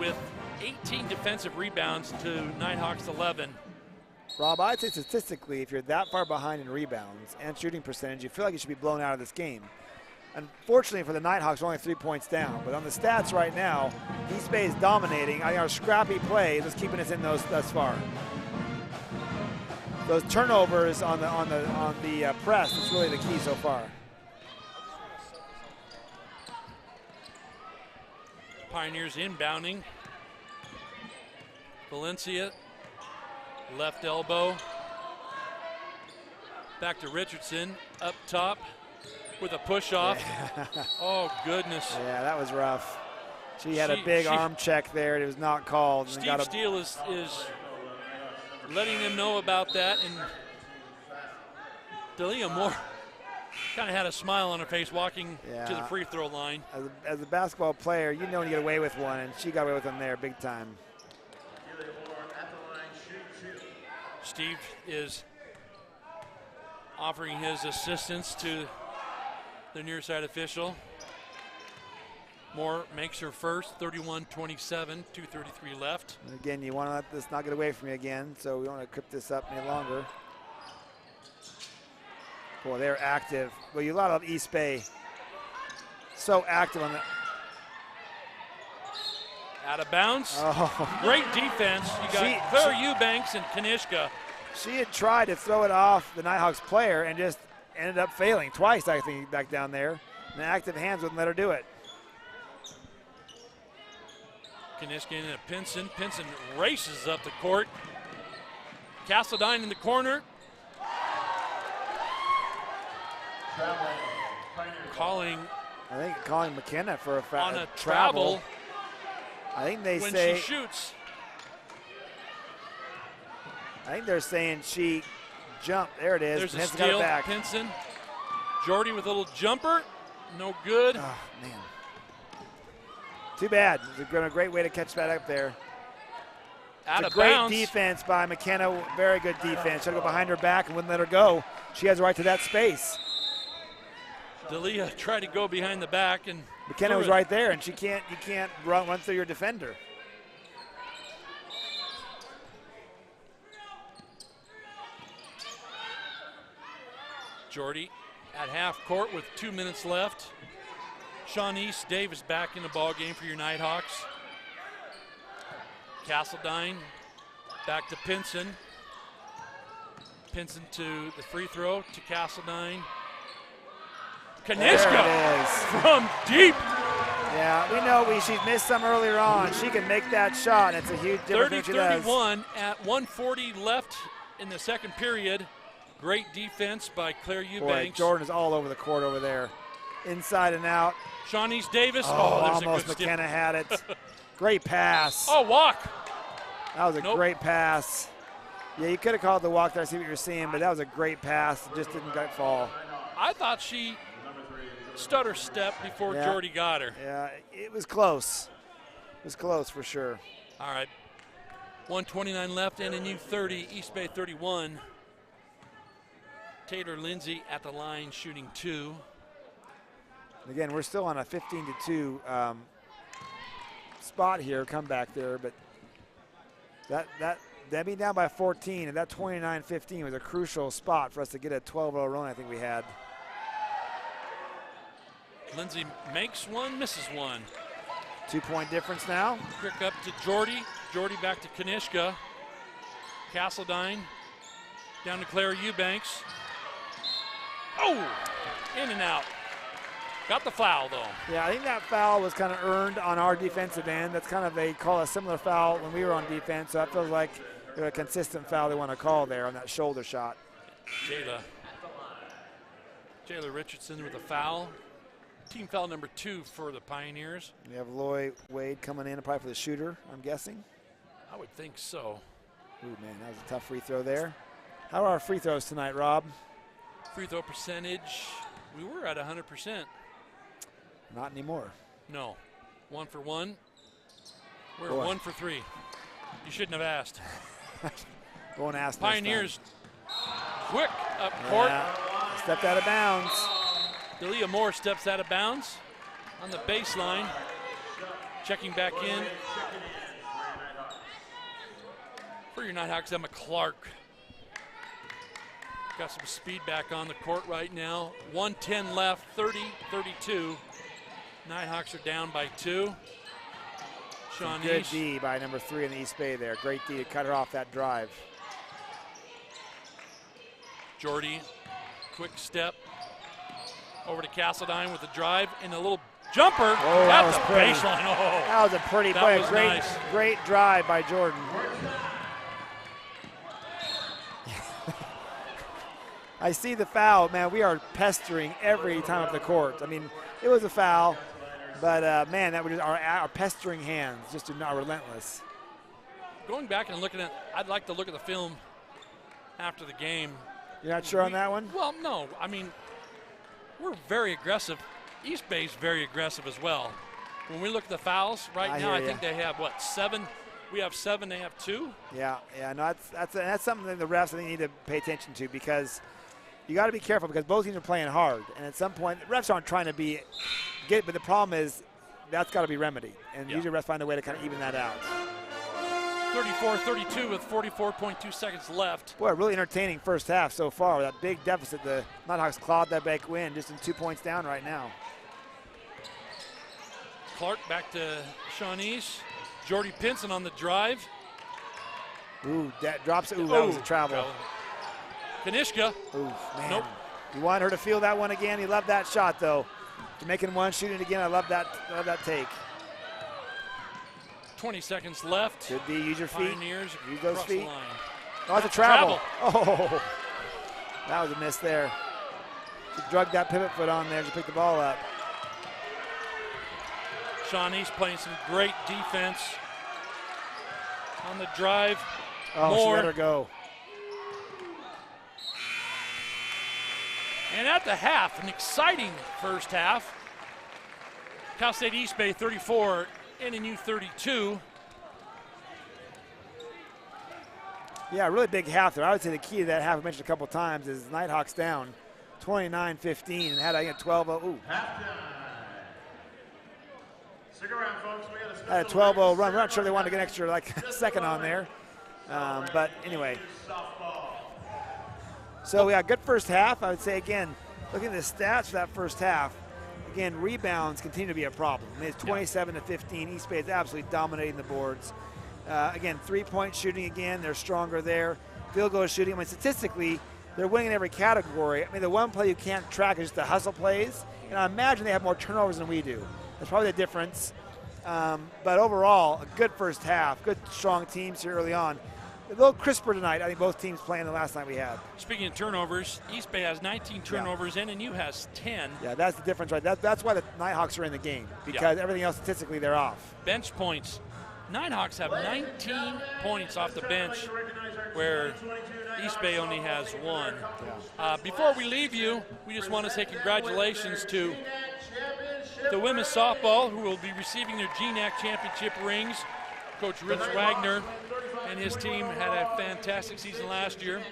with 18 defensive rebounds to Nighthawks 11. Rob, I'd say statistically, if you're that far behind in rebounds and shooting percentage, you feel like you should be blown out of this game. Unfortunately for the Nighthawks, we're only 3 points down. But on the stats right now, East Bay is dominating. I think our scrappy play is keeping us in those thus far. Those turnovers on the press is really the key so far. Pioneers inbounding. Valencia, left elbow. Back to Richardson, up top with a push off. Yeah. Oh, goodness. Yeah, that was rough. She had a big arm check there. It was not called. Steve Steele is letting them know about that. And Delia Moore kind of had a smile on her face walking to the free throw line. As a basketball player, you know when you get away with one, and she got away with one there big time. Steve is offering his assistance to the near side official. Moore makes her first, 31-27, 2:33 left. And again, you want to let this not get away from you again, so we don't want to crip this up any longer. Boy, they're active. Well, you lot of East Bay so active on the. Out of bounds. Oh. Great defense. You got Claire Eubanks and Kanishka. She had tried to throw it off the Nighthawks player and just ended up failing twice, I think, back down there. And the active hands wouldn't let her do it. Kanishka into Pinson. Pinson races up the court. Castledine in the corner. Calling McKenna for on a travel. I think they when say she shoots. I think they're saying she jumped. There it is. There's a Pinson steal. got it back. Pinson. Jordy with a little jumper. No good. Oh, man. Too bad. It was a great way to catch that up there. Out of great bounds. defense by McKenna. Very good defense. Tried to go behind her back and wouldn't let her go. She has a right to that space. Delia tried to go behind the back, and McKenna was right there, and you can't run through your defender. Jordy at half court with 2 minutes left. Shawnese Davis back in the ball game for your Nighthawks. Castledine back to Pinson. Pinson to the free throw to Castledine. Kanishka from deep. Yeah, we know she's missed some earlier on. She can make that shot. It's a huge difference. 30-31 at 1:40 left in the second period. Great defense by Claire Eubanks. Boy, Jordan is all over the court over there. Inside and out. Shawnese Davis. Oh, There's almost a good McKenna had it. Great pass. Oh, walk. That was a great pass. Yeah, you could have called the walk there. I see what you're seeing, but that was a great pass. It just didn't quite fall. I thought she stutter step before Jordy got her. Yeah, it was close. It was close for sure. All right. 1:29 left, NNU 30, East Bay 31. Taylor Lindsay at the line shooting 2. Again, we're still on a 15-2 spot here, comeback there, but that being down by 14 and that 29-15 was a crucial spot for us to get a 12-0 run I think we had. Lindsay makes one, misses one. 2-point difference now. Quick up to Jordy. Jordy back to Kanishka. Castledine down to Claire Eubanks. Oh, in and out. Got the foul, though. Yeah, I think that foul was kind of earned on our defensive end. That's kind of, they call a similar foul when we were on defense, so that feels like a consistent foul they want to call there on that shoulder shot. Jayla Richardson with a foul. Team foul number 2 for the Pioneers. We have Loy Wade coming in, probably for the shooter, I'm guessing. I would think so. Ooh, man, that was a tough free throw there. How are our free throws tonight, Rob? Free throw percentage, we were at 100%. Not anymore. No. 1 for 1. We're Boy. 1 for 3. You shouldn't have asked. Won't ask. Pioneers quick up court. Stepped out of bounds. Delia Moore steps out of bounds on the baseline. Checking back in for your Nighthawks, Emma Clark. Got some speed back on the court right now. 1:10 left, 30-32. Nighthawks are down by 2. Shawnese. Good D by number 3 in the East Bay there. Great D to cut her off that drive. Jordy, quick step over to Castledine with the drive and a little jumper that at was the pretty. baseline. Oh, That was a pretty that play. was Great, nice. Great drive by Jordan. I see the foul, man. We are pestering every time up the court. I mean, it was a foul, but man, that was just our pestering hands just are relentless. Going back and looking at, I'd like to look at the film after the game. You're not sure on that one? Well, no. I mean, we're very aggressive. East Bay's very aggressive as well. When we look at the fouls right now, I think they have, 7? We have 7, they have 2. Yeah, no, that's something that the refs I think need to pay attention to, because you got to be careful, because both teams are playing hard, and at some point, the refs aren't trying to but the problem is that's got to be remedied, and usually refs find a way to kind of even that out. 34-32 with 44.2 seconds left. Boy, really entertaining first half so far. That big deficit, the Nighthawks clawed that back win, just in 2 points down right now. Clark back to Shawnese. Jordy Pinson on the drive. Ooh, that drops it. Ooh, that was a travel. Kanishka. Ooh, man. Nope. You want her to feel that one again. You love that shot, though. You're making one, shooting it again. I love that take. 20 seconds left. Good D, use your feet. Pioneers Use those across feet. the line. Oh, that's a travel. Oh, that was a miss there. She drugged that pivot foot on there to pick the ball up. Shawnese playing some great defense on the drive. Oh, Moore. she let her go. And at the half, an exciting first half. Cal State East Bay 34, NNU 32. Yeah, really big half there. I would say the key to that half I mentioned a couple times is Nighthawks down 29-15 and had I get 12-0. Ooh. Stick around, folks. We got a Had a 12-0 run. We're not sure they wanted to get an extra second on there. But anyway. So, yeah, good first half. I would say, again, looking at the stats for that first half, again, rebounds continue to be a problem. I mean, it's 27 to 15. East Bay is absolutely dominating the boards. Again, three-point shooting again, they're stronger there. Field goal shooting, I mean, statistically, they're winning in every category. I mean, the one play you can't track is just the hustle plays, and I imagine they have more turnovers than we do. That's probably the difference. But overall, a good first half, good strong teams here early on. A little crisper tonight, I think both teams playing the last night we had. Speaking of turnovers, East Bay has 19 turnovers, NNU has 10. Yeah, that's the difference, right? That's why the Nighthawks are in the game, because everything else statistically they're off. Bench points. Nighthawks have 19 points off the bench, where East Bay only has 1. Before we leave you, we just want to say congratulations to the women's softball, who will be receiving their GNAC championship rings. Coach Rich Wagner and his team had a fantastic season last year.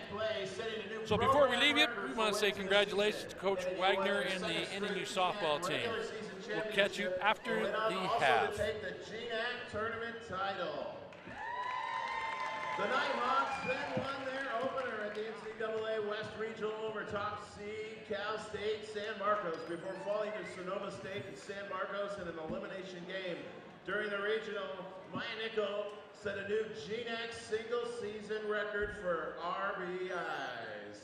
So before we leave you, we want to say congratulations to Coach Wagner and the NNU softball team. We'll catch you after the half. Take the GNAC tournament title. The Nighthawks then won their opener at the NCAA West Regional over top seed Cal State San Marcos before falling to Sonoma State and San Marcos in an elimination game. During the regional, Maya Nickel set a new GNAC single season record for RBIs.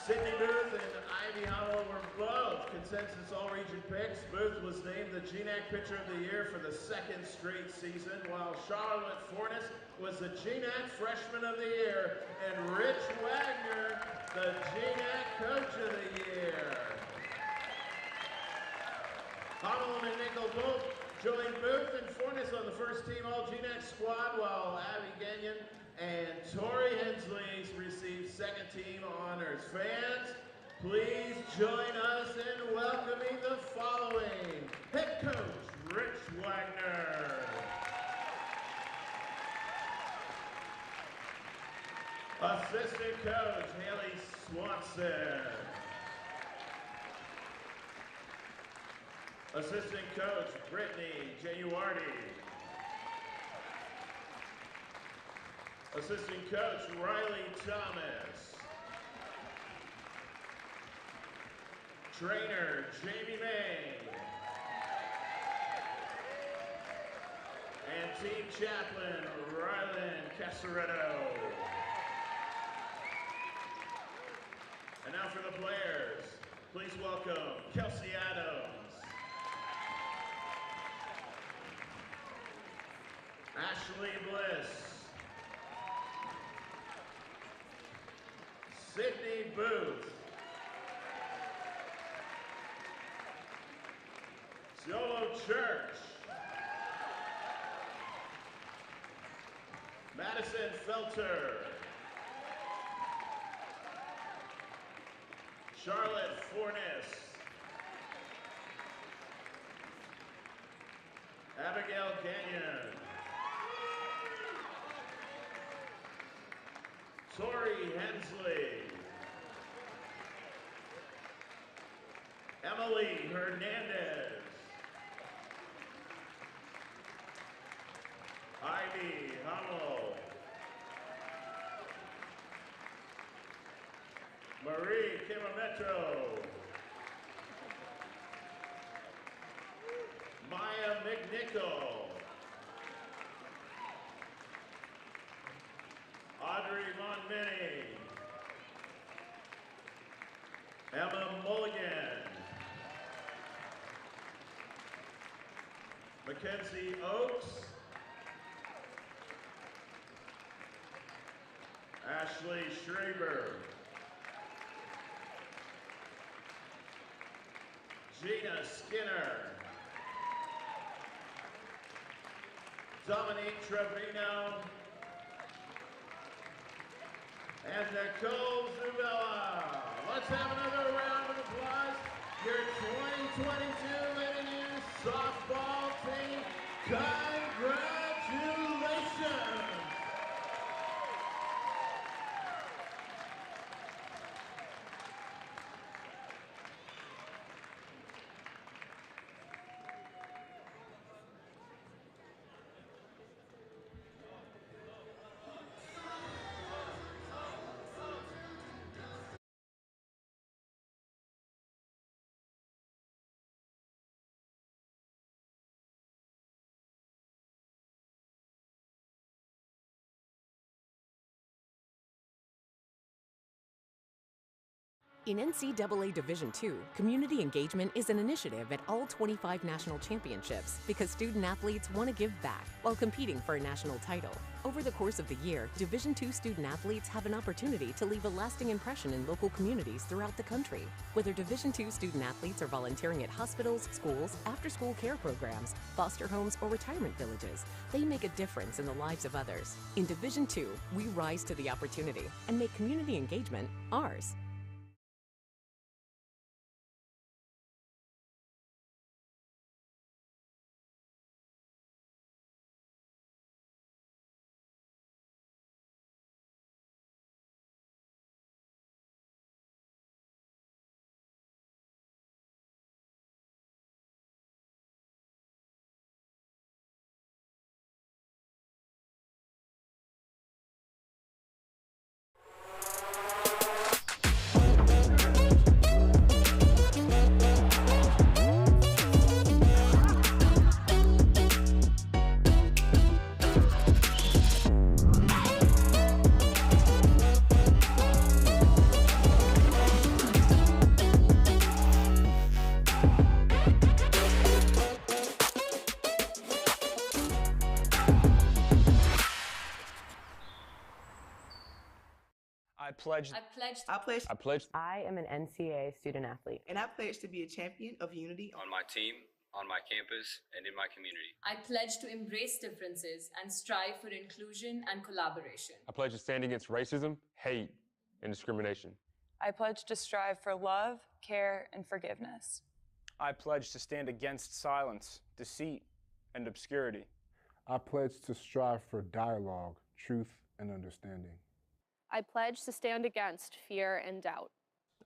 Sydney Booth and Ivy Howell were both consensus all-region picks. Booth was named the GNAC Pitcher of the Year for the 2nd straight season, while Charlotte Fornes was the GNAC Freshman of the Year, and Rich Wagner, the GNAC Coach of the Year. Howell and Nickel both joined Booth and Fornes on the first-team All-GNAC squad, while Abby Gagnon and Tori Hensley received second-team honors. Fans, please join us in welcoming the following. Head coach, Rich Wagner. Assistant coach, Haley Swanson. Assistant coach, Brittany Januardi. Assistant coach, Riley Thomas. Trainer, Jamie May. And team chaplain, Rylan Casaretto. And now for the players, please welcome Kelsey Adams. Ashley Bliss. Sydney Booth. Zolo Church. Madison Felter. Charlotte Fornes. Abigail Gagnon. Tori Hensley. Emily Hernandez. Ivy Hummel. Marie Kimametro. Maya McNichol. Audrey Monmini. Emma Mulligan. Mackenzie Oakes. Ashley Schraber. Gina Skinner. Dominique Trevino. And Nicole Zubella. Let's have another round of applause. Your 2022 NNU softball team. Congratulations. In NCAA Division II, community engagement is an initiative at all 25 national championships because student athletes want to give back while competing for a national title. Over the course of the year, Division II student athletes have an opportunity to leave a lasting impression in local communities throughout the country. Whether Division II student athletes are volunteering at hospitals, schools, after-school care programs, foster homes, or retirement villages, they make a difference in the lives of others. In Division II, we rise to the opportunity and make community engagement ours. I am an NCAA student athlete. And I pledge to be a champion of unity on my team, on my campus, and in my community. I pledge to embrace differences and strive for inclusion and collaboration. I pledge to stand against racism, hate, and discrimination. I pledge to strive for love, care, and forgiveness. I pledge to stand against silence, deceit, and obscurity. I pledge to strive for dialogue, truth, and understanding. I pledge to stand against fear and doubt.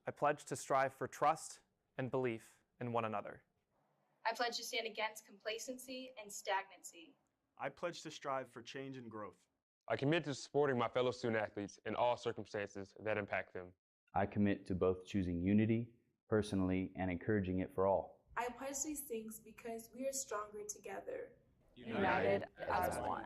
I pledge to strive for trust and belief in one another. I pledge to stand against complacency and stagnancy. I pledge to strive for change and growth. I commit to supporting my fellow student athletes in all circumstances that impact them. I commit to both choosing unity personally and encouraging it for all. I pledge these things because we are stronger together. United as one.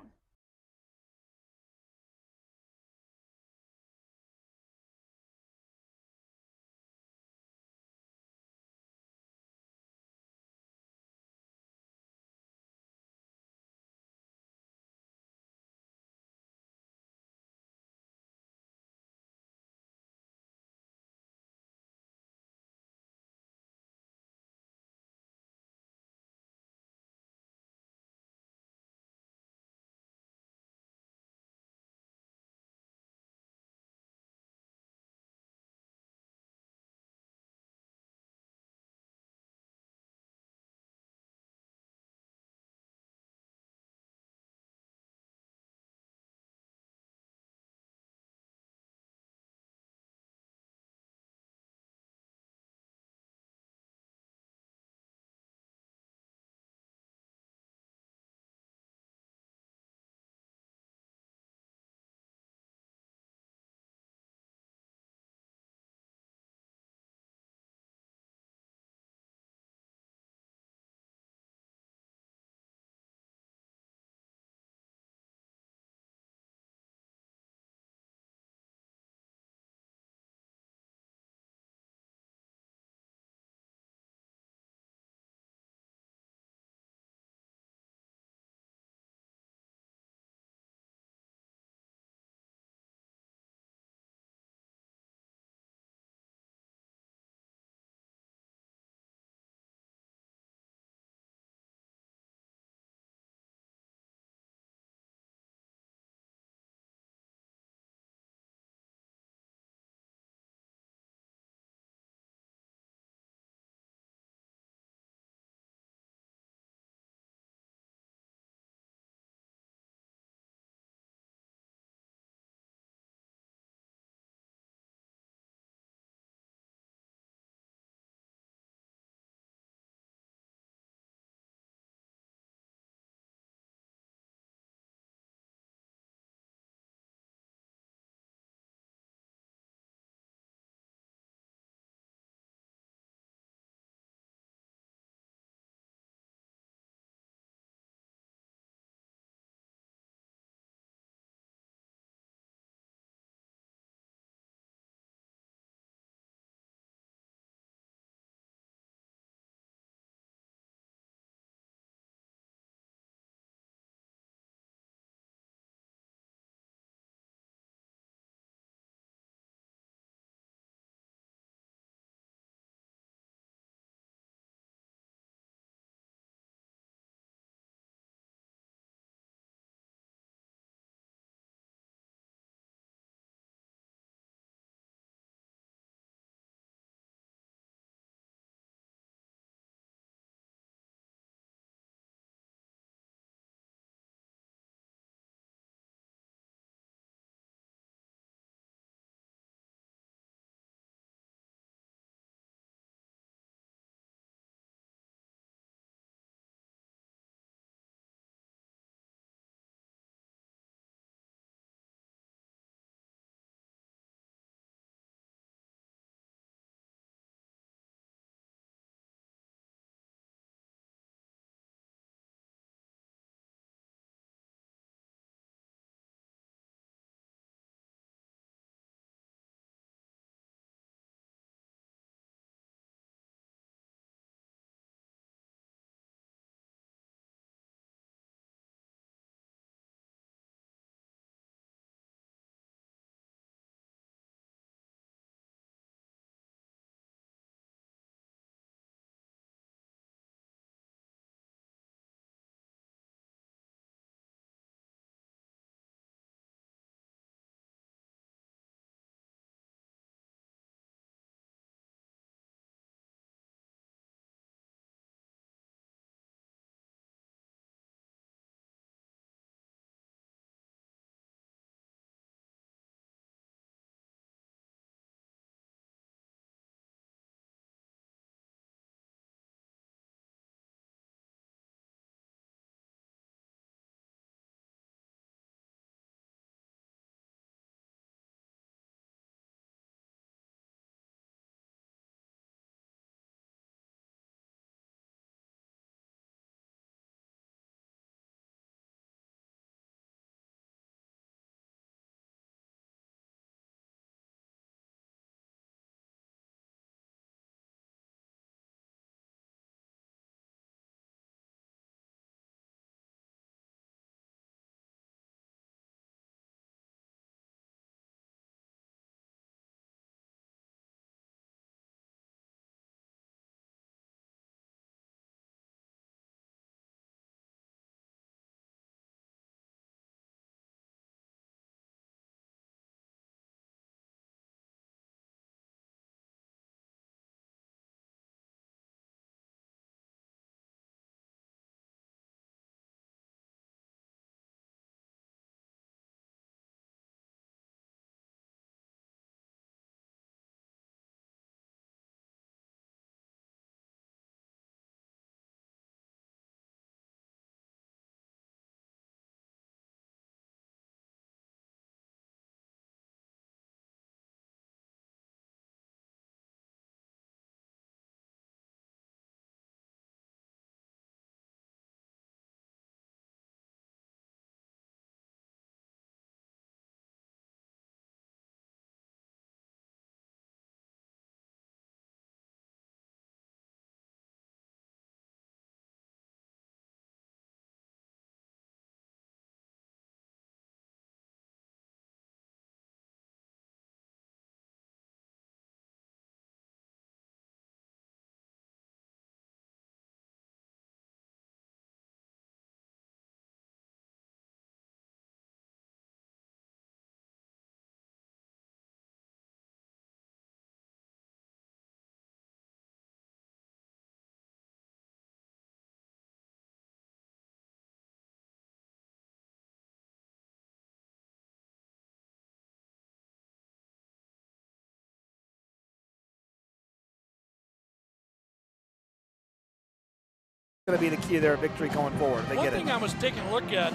going to be the key to their victory going forward. They One get thing it. I was taking a look at,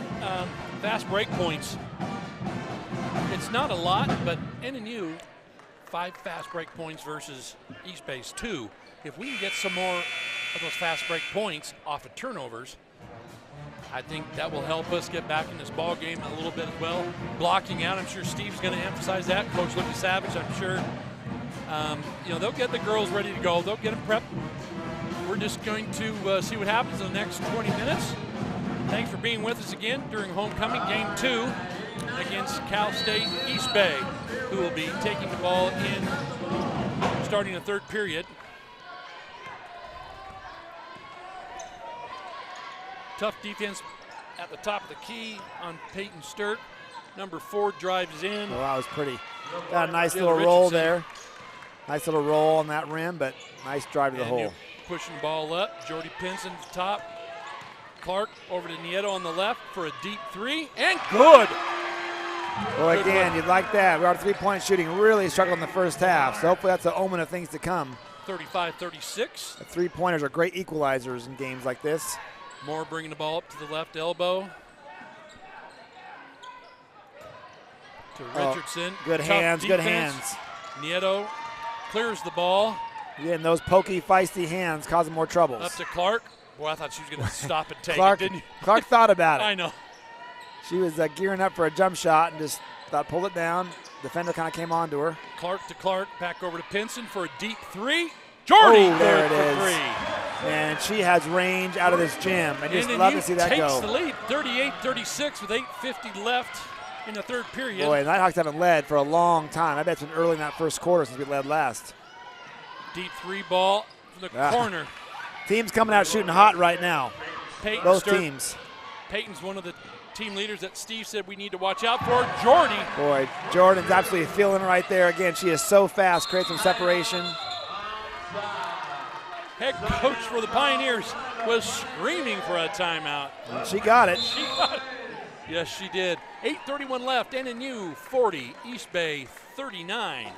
fast break points. It's not a lot, but NNU, 5 fast break points versus East Bay's 2. If we can get some more of those fast break points off of turnovers, I think that will help us get back in this ball game a little bit as well. Blocking out, I'm sure Steve's going to emphasize that. Coach Lucas Savage, I'm sure. They'll get the girls ready to go. They'll get them prepped. We're just going to see what happens in the next 20 minutes. Thanks for being with us again during homecoming game 2 against Cal State East Bay, who will be taking the ball in starting the 3rd period. Tough defense at the top of the key on Peyton Sturt. Number 4 drives in. Well, that was pretty. Got a nice little roll there. Nice little roll on that rim, but nice drive to the hole. Pushing the ball up. Jordy Pinson at the top. Clark over to Nieto on the left for a deep 3, and good. Well, again, you'd like that. Our 3-point shooting really struggled in the first half, so hopefully that's an omen of things to come. 35-36. The 3-pointers are great equalizers in games like this. Moore bringing the ball up to the left elbow. To Richardson. Good hands, good hands. Nieto clears the ball. Yeah, and those pokey, feisty hands causing more troubles. Up to Clark. Boy, I thought she was going to stop and take Clark, it, didn't you? Clark thought about it. I know. She was gearing up for a jump shot and just thought, pull it down. Defender kind of came on to her. Clark to Clark, back over to Pinson for a deep 3. Jordy, there it for is. 3. And she has range out of this gym. I just love to see that go. Takes the lead, 38-36 with 8:50 left in the 3rd period. Boy, the Nighthawks haven't led for a long time. I bet it's been early in that first quarter since we led last. Deep 3 ball from the corner. Teams coming out shooting hot right now. Peyton Both Sturt. teams. Peyton's one of the team leaders that Steve said we need to watch out for. Jordy. Boy, Jordan's absolutely feeling it right there. Again, she is so fast, creates some separation. Head coach for the Pioneers was screaming for a timeout. And she got it. She got it. Yes, she did. 8:31 left. NNU 40, East Bay 39.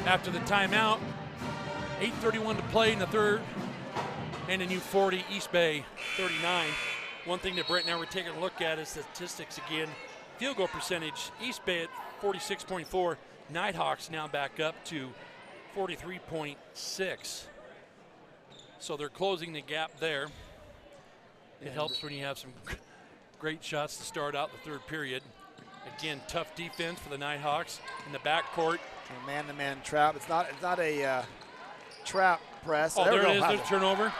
After the timeout, 8:31 to play in the 3rd. NNU 40, East Bay 39. One thing that Brett and I were taking a look at is statistics again. Field goal percentage, East Bay at 46.4. Nighthawks now back up to 43.6. So they're closing the gap there. It helps when you have some great shots to start out the 3rd period. Again, tough defense for the Nighthawks in the backcourt. A man-to-man trap. It's not a trap press. Oh, there it is. There's a turnover.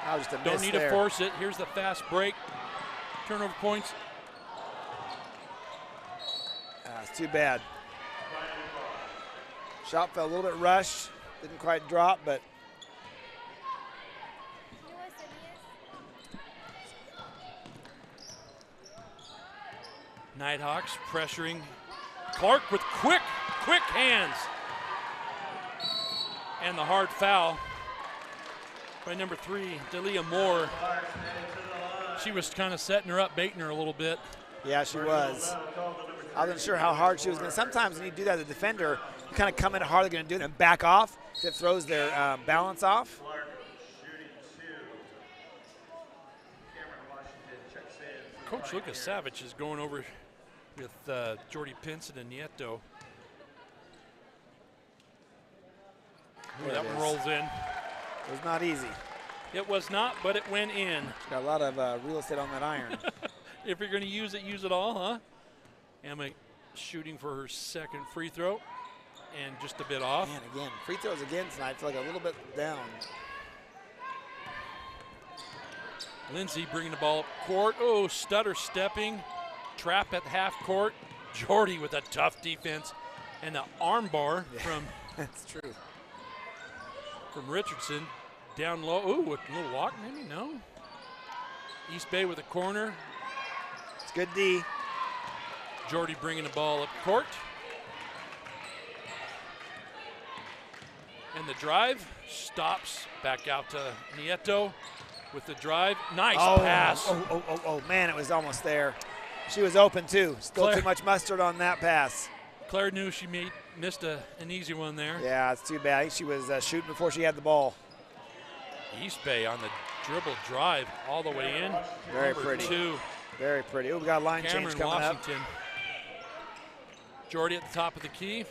That was just a Don't miss need there. to force it. Here's the fast break. Turnover points. It's too bad. Shot fell a little bit rushed. Didn't quite drop, but Nighthawks pressuring Clark with quick hands. And the hard foul by number 3, Delia Moore. She was kind of setting her up, baiting her a little bit. Yeah, she was. I wasn't sure how hard she was going to. Sometimes when you do that as a defender, you kind of come in hard, they're going to do it and back off. It throws their balance off. Coach Lucas Savage is going over with Jordy Pinson and Nieto. Ooh, that one rolls in. It was not easy. It was not, but it went in. She's got a lot of real estate on that iron. If you're going to use it all, huh? Emma shooting for her second free throw and just a bit off. Man, again, free throws again tonight. I feel like a little bit down. Lindsay bringing the ball up court. Oh, stutter stepping. Trap at half court. Jordy with a tough defense. And the arm bar from that's true. From Richardson. Down low. Ooh, a little walk maybe? No. East Bay with a corner. It's good D. Jordy bringing the ball up court. And the drive stops back out to Nieto with the drive. Nice pass. Oh, man, it was almost there. She was open too. Still too much mustard on that pass. Claire knew she missed an easy one there. Yeah, it's too bad. I think she was shooting before she had the ball. East Bay on the dribble drive all the way in. Very pretty. 2. Very pretty. Oh, we got a line Cameron change coming Washington. up. Jordy at the top of the key.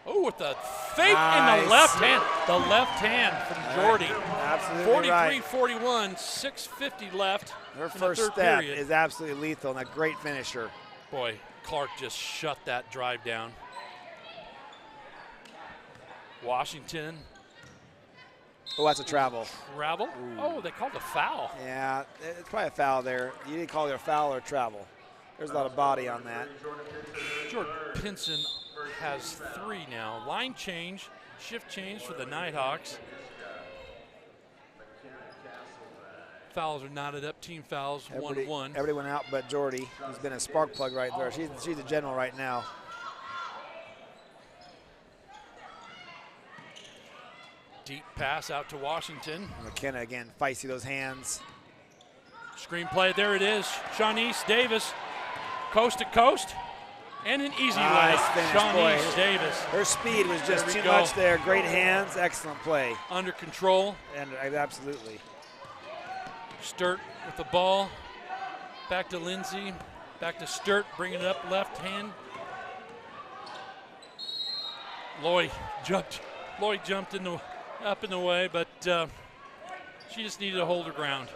Oh, with the fake in the left hand. The left hand from Jordy. Absolutely 43-41, 6:50 left. Her in first the third step period. is absolutely lethal and a great finisher. Boy, Clark just shut that drive down. Washington. Oh, that's a travel. Travel? Ooh. Oh, they called a foul. Yeah, it's probably a foul there. You didn't call it a foul or travel. There's a lot of body on that. Jordan Pinson has 3 now. Line change, shift change for the Nighthawks. Fouls are knotted up, team fouls, 1-1. Everybody went out but Jordy, who's been a spark plug right there. She's a general right now. Deep pass out to Washington. McKenna again, feisty those hands. Screen play, there it is. Shawnice Davis, coast to coast, and an easy nice lay. finish, Shawnice Davis. Her speed was just too much there. Great hands, excellent play. Under control. And absolutely. Sturt with the ball. Back to Lindsay. Back to Sturt, bringing it up left hand. Lloyd jumped up in the way, but she just needed to hold her ground.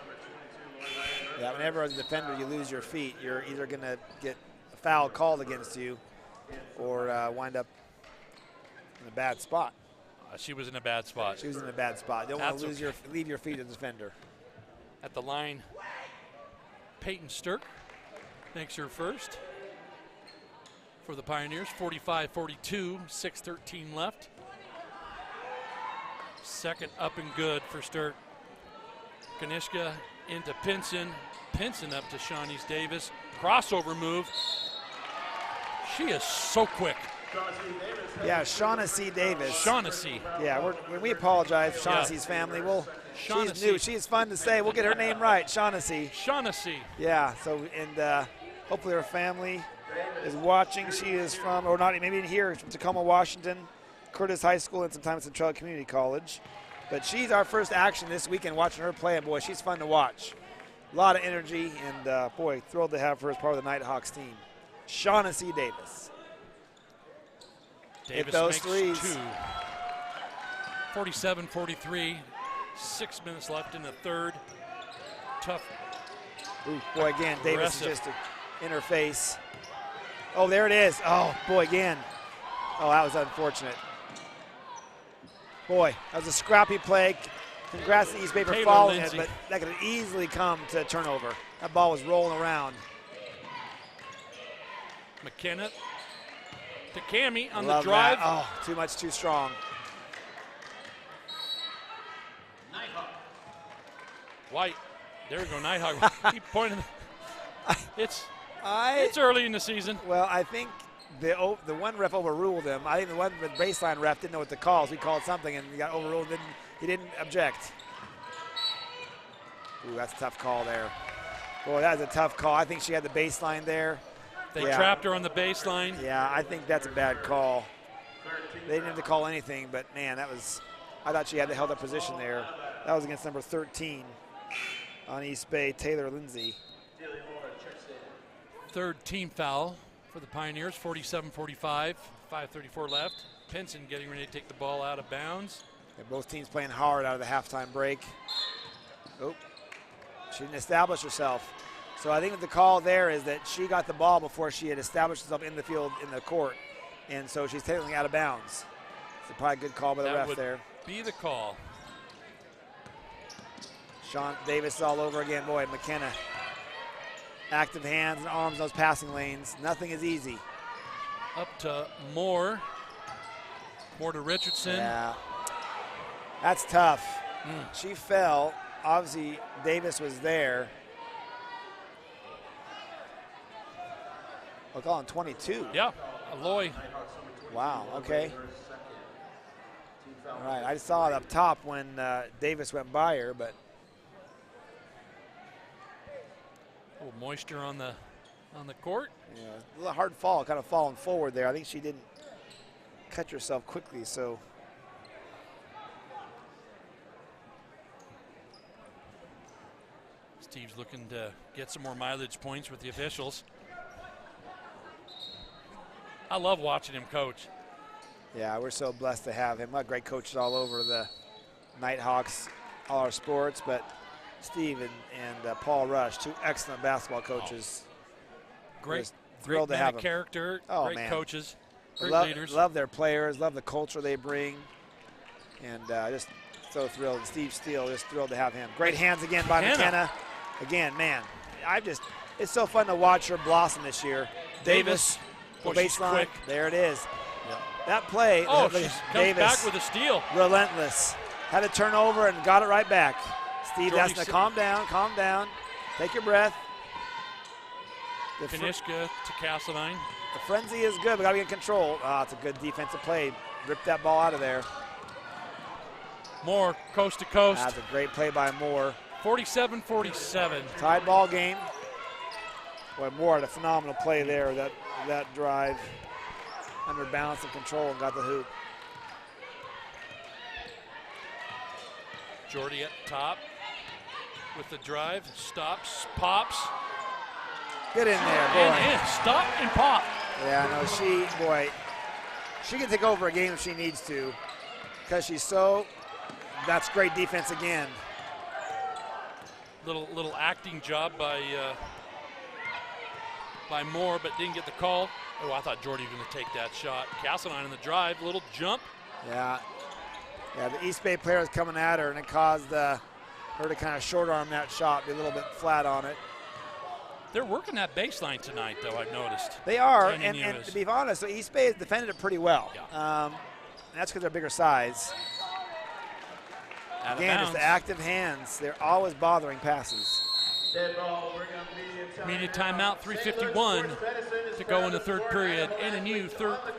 Yeah, whenever as a defender you lose your feet, you're either going to get a foul called against you or wind up in a bad spot. She was in a bad spot. She was in a bad spot. You don't want to leave your feet as a defender. At the line, Peyton Sturk makes her first for the Pioneers. 45-42, 6:13 left. Second up and good for Sturk. Kanishka into Pinson. Pinson up to Shawnice Davis. Crossover move. She is so quick. Yeah, Shaughnessy Davis. Shaughnessy. Yeah, we apologize, Shaughnessy's family. She's new. She's fun to say. We'll get her name right, Shaughnessy. Shaughnessy. Yeah. So hopefully her family is watching. She is from, or not, maybe here, from Tacoma, Washington, Curtis High School, and sometimes Centralia Community College. But she's our first action this weekend watching her play, and boy, she's fun to watch. A lot of energy, and boy, thrilled to have her as part of the Nighthawks team. Shaughnessy Davis. Davis hit those makes threes. 2. 47-43, 6 minutes left in the third. Tough. Ooh, boy, again, Davis is just in her face. Oh, there it is. Oh, boy, again. Oh, that was unfortunate. Boy, that was a scrappy play. Congrats to East Bay for following it, but that could have easily come to a turnover. That ball was rolling around. McKenna to Cammie on the drive. That. Oh, too much, too strong. White. There we go, Nighthawk. Keep pointing. It's early in the season. Well, I think the one ref overruled him. I think the one the baseline ref didn't know what to call. So he called something and he got overruled. He didn't object. Ooh, that's a tough call there. Boy, that was a tough call. I think she had the baseline there. They trapped her on the baseline. Yeah, I think that's a bad call. They didn't have to call anything, but man, I thought she had the held up position there. That was against number 13 on East Bay, Taylor Lindsay. Third team foul for the Pioneers, 47-45, 5:34 left. Pinson getting ready to take the ball out of bounds. Both teams playing hard out of the halftime break. Oh, she didn't establish herself. So I think that the call there is that she got the ball before she had established herself in the field, in the court. And so she's technically out of bounds. It's probably a good call by the ref there. Be the call. Sean Davis all over again. Boy, McKenna. Active hands and arms in those passing lanes. Nothing is easy. Up to Moore. Moore to Richardson. Yeah. That's tough. She fell. Obviously, Davis was there. We're calling 22. Yeah, Aloy. Wow, okay. All right, I saw it up top when Davis went by her, but. A little moisture on the court. Yeah, a little hard fall, kind of falling forward there. I think she didn't catch herself quickly, so. Steve's looking to get some more mileage points with the officials. I love watching him coach. Yeah, we're so blessed to have him. Great coaches all over the Nighthawks, all our sports, but Steve and Paul Rush, two excellent basketball coaches. Great thrilled to have them. Character, great coaches, great leaders. Love their players, love the culture they bring, and just so thrilled. Steve Steele, just thrilled to have him. Great hands again by McKenna. Again, man, it's so fun to watch her blossom this year. Davis, baseline, there it is. Yep. That play, she Davis comes back with a steal. Relentless. Had a turnover and got it right back. Steve has to calm down, take your breath. Kanishka to Castledine. The frenzy is good, but got to get control. It's a good defensive play. Rip that ball out of there. Moore, coast to coast. That's a great play by Moore. 47-47. Tied ball game. Boy, Moore had a phenomenal play there, that drive. Under balance and control and got the hoop. Jordy at top with the drive. Stops, pops. Get in there, boy. And stop and pop. Yeah, no, she can take over a game if she needs to because that's great defense again. Little acting job by Moore, but didn't get the call. Oh, I thought Jordy was going to take that shot. Castledine in the drive, little jump. Yeah, the East Bay player is coming at her, and it caused her to kind of short arm that shot, be a little bit flat on it. They're working that baseline tonight, though, I've noticed. They are, and to be honest, so East Bay has defended it pretty well. Yeah. That's because they're bigger size. Again, it's the active hands. They're always bothering passes. Media timeout, 3:51 to go in the third period. NNU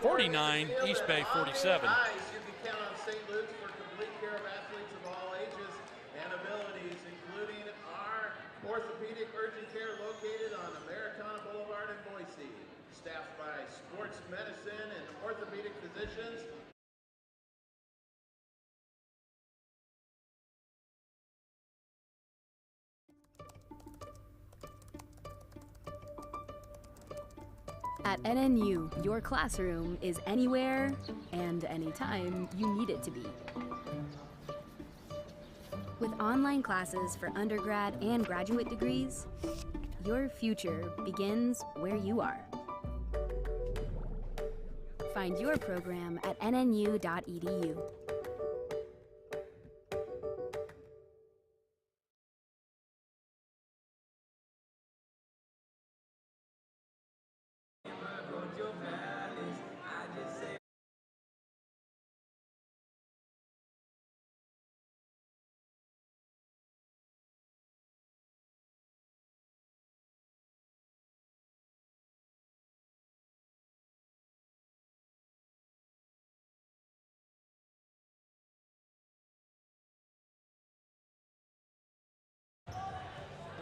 49, East Bay 47. You can count on St. Luke's for complete care of athletes of all ages and abilities, including our orthopedic urgent care located on Americana Boulevard in Boise. Staffed by sports medicine and orthopedic physicians. At NNU, your classroom is anywhere and anytime you need it to be. With online classes for undergrad and graduate degrees, your future begins where you are. Find your program at nnu.edu.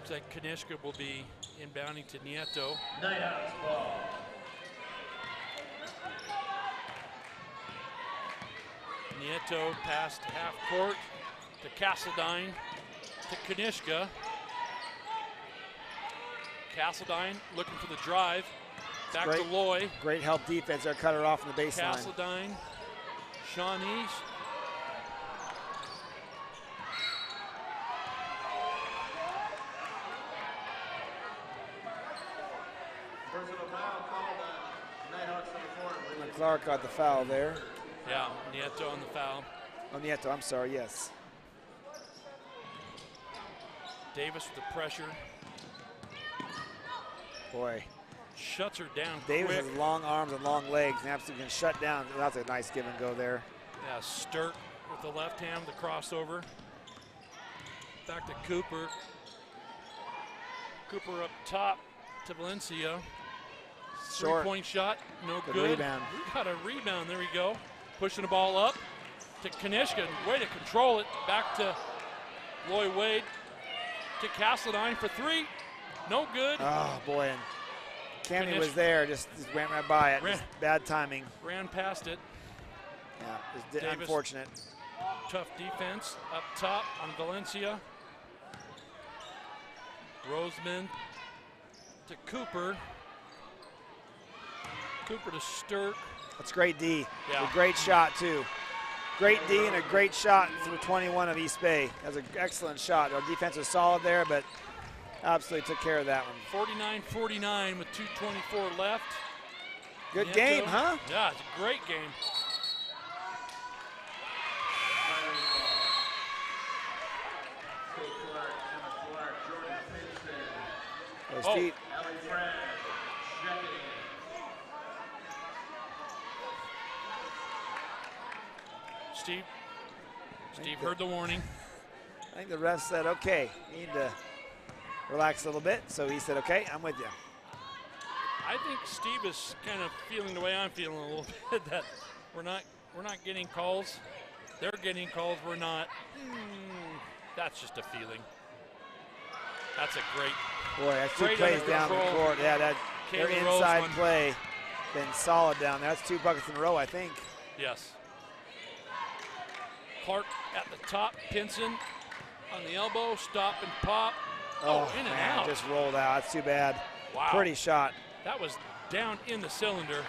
Looks like Kanishka will be inbounding to Nieto. Nighthawks ball. Nieto past half court to Castledine to Kanishka. Castledine looking for the drive. Back to Loy. Great help defense. They're cut her off in the baseline. Castledine, Shawnees. Personal foul called on Nighthawks number 4. Clark got the foul there. Yeah, Nieto on the foul. Oh, Nieto, I'm sorry, yes. Davis with the pressure. Boy. Shuts her down Davis quick. has long arms and long legs and absolutely can shut down. That's a nice give and go there. Yeah, Sturk with the left hand, the crossover. Back to Cooper. Cooper up top to Valencia. Short. 3-point shot, no Good good. rebound. We got a rebound, there we go. Pushing the ball up to Kanishka, way to control it. Back to Loy Wade, to Castledine for 3. No good. Oh, boy, and Cammy was there, just went right by it. Just bad timing. Ran past it. Yeah, it was Davis, unfortunate. Tough defense up top on Valencia. Roseman to Cooper. Cooper to Sturk. That's great D. Yeah. A great shot, too. Great D and a great shot for 21 of East Bay. That's an excellent shot. Our defense was solid there, but absolutely took care of that one. 49-49 with 2:24 left. Good game, huh? Yeah, it's a great game. Steve. Steve heard the warning. I think the ref said, okay, you need to relax a little bit. So he said, okay, I'm with you. I think Steve is kind of feeling the way I'm feeling a little bit, that we're not getting calls. They're getting calls, we're not. That's just a feeling. That's a great. Boy, that's 2 plays down the court. Yeah, that their inside play been solid down there. That's 2 buckets in a row, I think. Yes. Clark at the top, Pinson on the elbow, stop and pop. Oh, in and man, out. just rolled out. That's too bad. Wow. Pretty shot. That was down in the cylinder.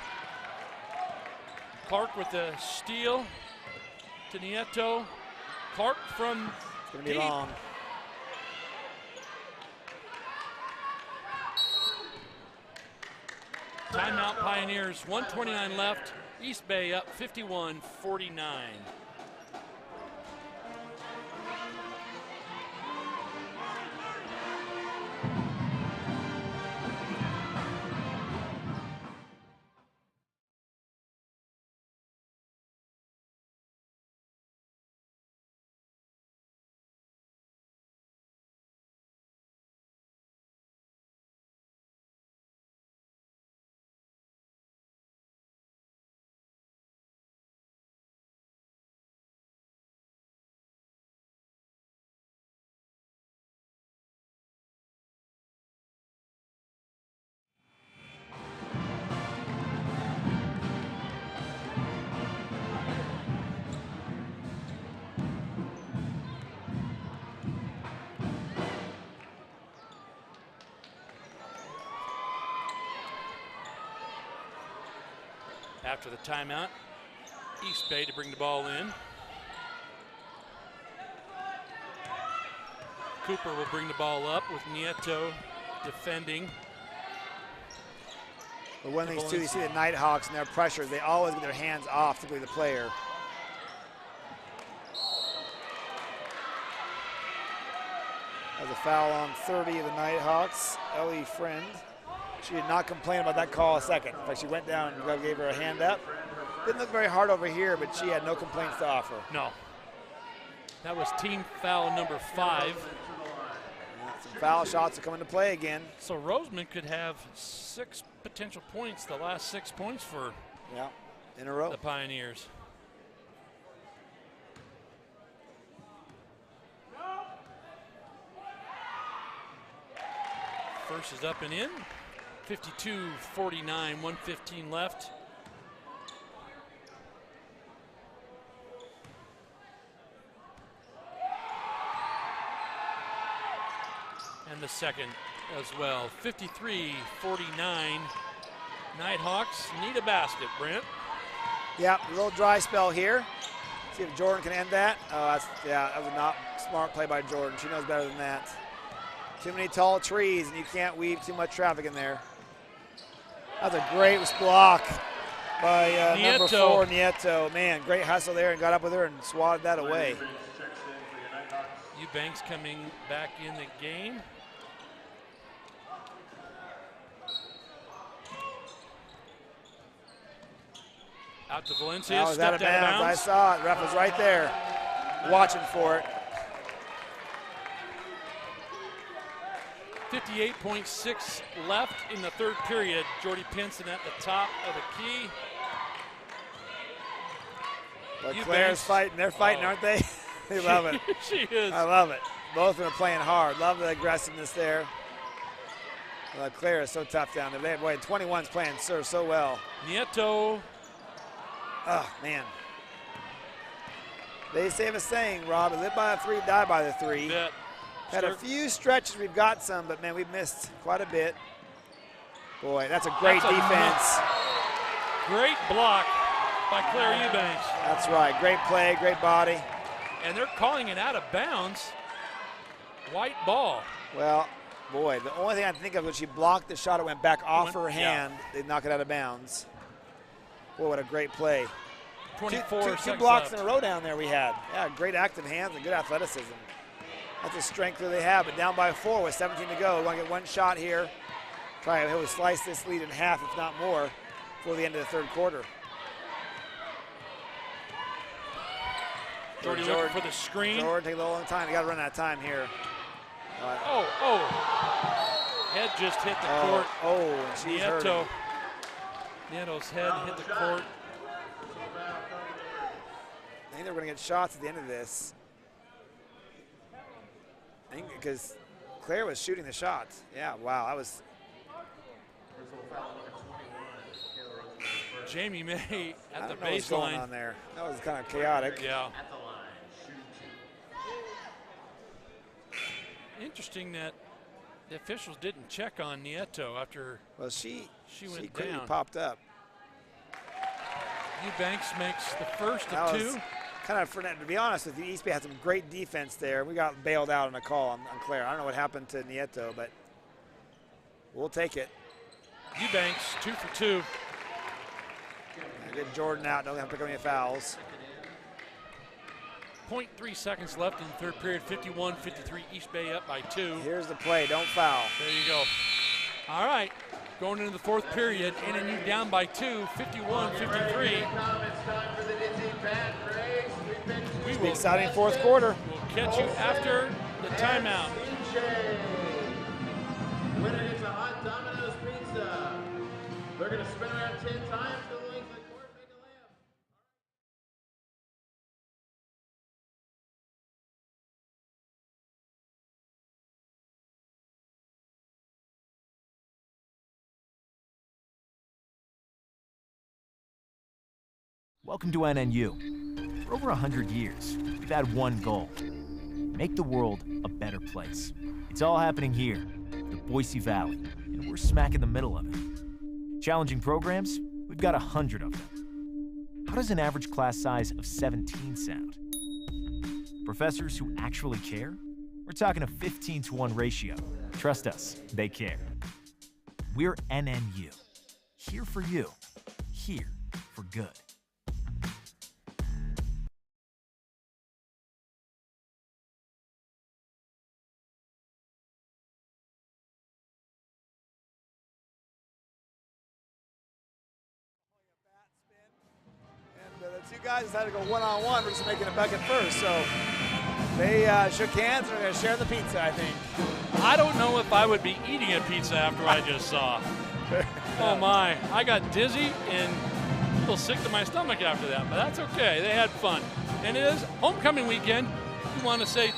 Clark with the steal to Nieto. Clark from It's going to be deep. long. Timeout Pioneers, 1:29 left. East Bay up 51-49. After the timeout, East Bay to bring the ball in. Cooper will bring the ball up with Nieto defending. But one thing too, you see the Nighthawks and their pressure, they always get their hands off, particularly the player. As a foul on 30 of the Nighthawks, Ellie Friend. She did not complain about that call a second. In fact, she went down and gave her a hand up. Didn't look very hard over here, but she had no complaints to offer. No. That was team foul number 5. Some foul shots are coming to play again. So Roseman could have 6 potential points, the last 6 points for in a row. The Pioneers. First is up and in. 52-49, 1:15 left. And the second as well. 53-49. Nighthawks need a basket, Brent. Yeah, a little dry spell here. See if Jordan can end that. Oh, that was a not smart play by Jordan. She knows better than that. Too many tall trees, and you can't weave too much traffic in there. That's a great block by number 4, Nieto. Nieto. Man, great hustle there and got up with her and swatted that away. Eubanks coming back in the game. Out to Valencia, was out of bounds. I saw it. Ref was right there watching for it. 58.6 left in the third period. Jordy Pinson at the top of the key. But Claire's fighting. They're fighting, aren't they? They love it. She is. I love it. Both of them are playing hard. Love the aggressiveness there. Claire is so tough down there. Boy, 21's playing so well. Nieto. Oh, man. They say a saying, Rob, live by the 3, die by the 3. Yeah. Had a few stretches, we've got some, but man, we've missed quite a bit. Boy, that's a great defense. Great block by Claire Eubanks. That's right, great play, great body. And they're calling it out of bounds. White ball. Well, boy, the only thing I can think of was she blocked the shot, it went back off her hand. They knock it out of bounds. Boy, what a great play. 24 two blocks in a row down there we had. Yeah, great active hands and good athleticism. That's a strength that they have, but down by 4 with 17 to go. We want to get one shot here. Try to slice this lead in half, if not more, before the end of the third quarter. Jordy looking for the screen. Jordan, take a long time. You got to run out of time here. Head just hit the court. Oh, she's hurting. Nieto's head hit the court. I think they're going to get shots at the end of this. I think because Claire was shooting the shots. Yeah, wow, that was. Jamie May at the baseline. What's going on there? That was kind of chaotic. Yeah. Interesting that the officials didn't check on Nieto after. Well, she went quickly down. Popped up. Eubanks makes the first of 2. Kind of, to be honest with you, East Bay had some great defense there. We got bailed out on a call on Claire. I don't know what happened to Nieto, but we'll take it. Eubanks 2 for 2. Get Jordan out. Don't have to pick up any fouls. 0.3 seconds left in the third period. 51-53. East Bay up by 2. Here's the play. Don't foul. There you go. All right. Going into the fourth period, NNU down by 2, 51-53. It's an exciting fourth quarter. We'll catch you after the timeout. Winner gets a hot Domino's pizza. They're going to spin around 10 times to the length of the court, make a layup. Welcome to NNU. For over 100 years, we've had one goal: make the world a better place. It's all happening here, the Boise Valley, and we're smack in the middle of it. Challenging programs? We've got 100 of them. How does an average class size of 17 sound? Professors who actually care? We're talking a 15-to-1 ratio. Trust us, they care. We're NNU. Here for you. Here for good. The two guys decided to go one-on-one. We're just making a bucket first. So they shook hands and are going to share the pizza, I think. I don't know if I would be eating a pizza after I just saw. Oh, my. I got dizzy and a little sick to my stomach after that, but that's okay. They had fun. And it is homecoming weekend. We want to say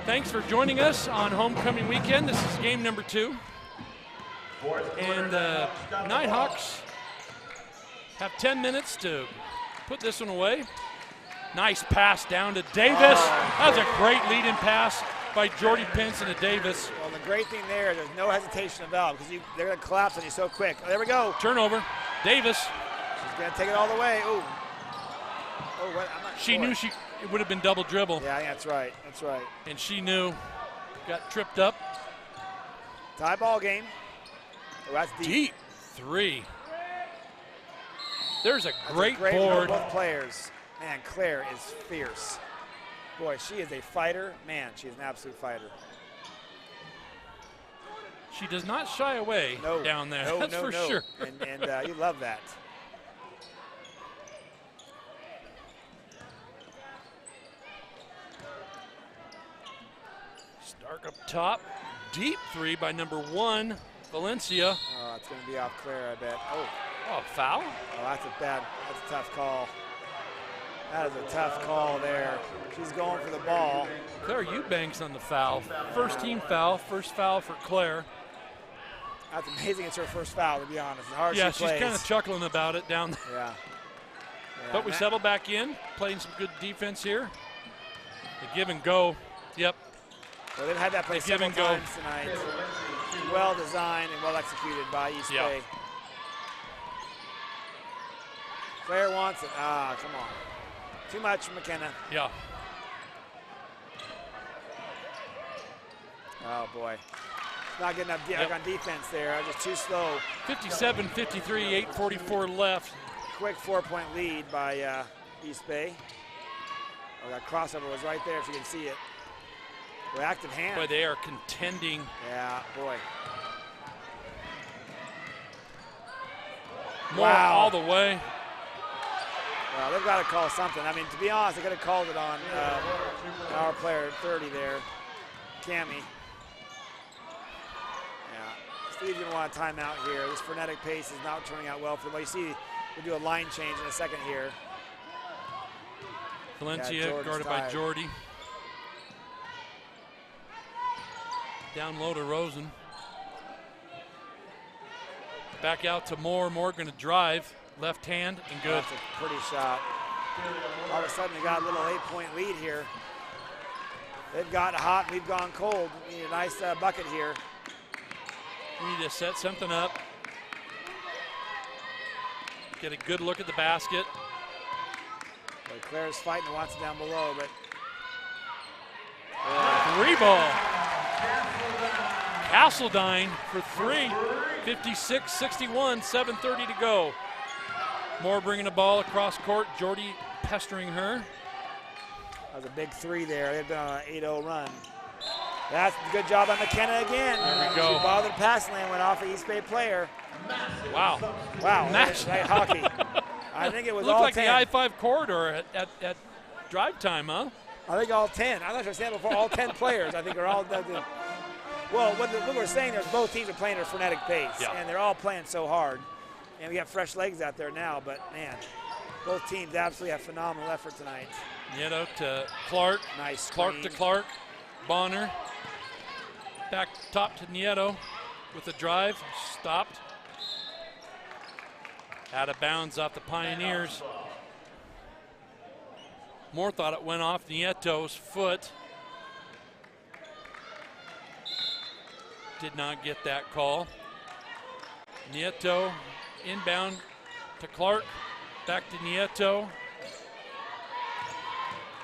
thanks for joining us on homecoming weekend. This is game number 2. And Nighthawks have 10 minutes to put this one away. Nice pass down to Davis. That was a great lead-in pass by Jordy Pinson to Davis. Well, the great thing there's no hesitation involved because they're going to collapse on you so quick. Oh, there we go. Turnover. Davis. She's going to take it all the way. Ooh. Oh, what? I'm not she sure. knew it would have been double dribble. Yeah, I think that's right. That's right. And she knew. Got tripped up. Tie ball game. Oh, that's deep. three. There's a great great board. Both players. Man, Claire is fierce. Boy, she is a fighter. Man, she is an absolute fighter. She does not shy away down there. That's for sure. And you love that. Stark up top. Deep three by number 1, Valencia. Oh, it's going to be off Claire, I bet. Oh, foul? Oh, that's a tough call. That is a tough call there. She's going for the ball. Claire Eubanks on the foul. First team foul, first foul for Claire. That's amazing. It's her first foul, to be honest. As hard Yeah, as she plays. she's kind of chuckling about it down there. Yeah. But we settle back in, playing some good defense here. The give and go. Yep. Well, they've had that play several times tonight. Well designed and well executed by East Bay. Claire wants it. Ah, come on. Too much from McKenna. Yeah. Oh, boy. Not getting enough on defense there. Just too slow. 57-53, 8:44 left. Quick 4-point lead by East Bay. Oh, that crossover was right there if you can see it. Boy, active hand. Boy, they are contending. Yeah, boy. More all the way. Well, they've got to call something. I mean, to be honest, they could have called it on our player at 30 there, Cammie. Yeah, Steve's going to want a timeout here. This frenetic pace is not turning out well for them. Well, you see, we'll do a line change in a second here. Valencia guarded by Jordy. Down low to Rosen. Back out to Moore. Moore going to drive. Left hand and good. That's a pretty shot. All of a sudden, they got a little 8-point lead here. They've got hot, we've gone cold. We need a nice bucket here. We need to set something up. Get a good look at the basket. Well, Claire's fighting and wants it down below, but. Three ball. Castledine for three. 56-61, 7:30 to go. Moore bringing the ball across court. Jordy pestering her. That was a big three there. They've been on an 8-0 run. That's a good job by McKenna again. There we go. She bothered pass lane, went off an East Bay player. Wow. Wow. Nice hockey. I think it was looked all like 10. The I-5 corridor at drive time, huh? I think all 10. I'm not sure I said before. All 10 players, I think, are all. Well, what we're saying is both teams are playing at a frenetic pace, and they're all playing so hard. And we got fresh legs out there now, but man, both teams absolutely have phenomenal effort tonight. Nieto to Clark. Nice. Clark screen. to Clark. Bonner. Back top to Nieto with the drive. Stopped. Out of bounds off the Pioneers. Moore thought it went off Nieto's foot. Did not get that call. Nieto inbound to Clark. Back to Nieto.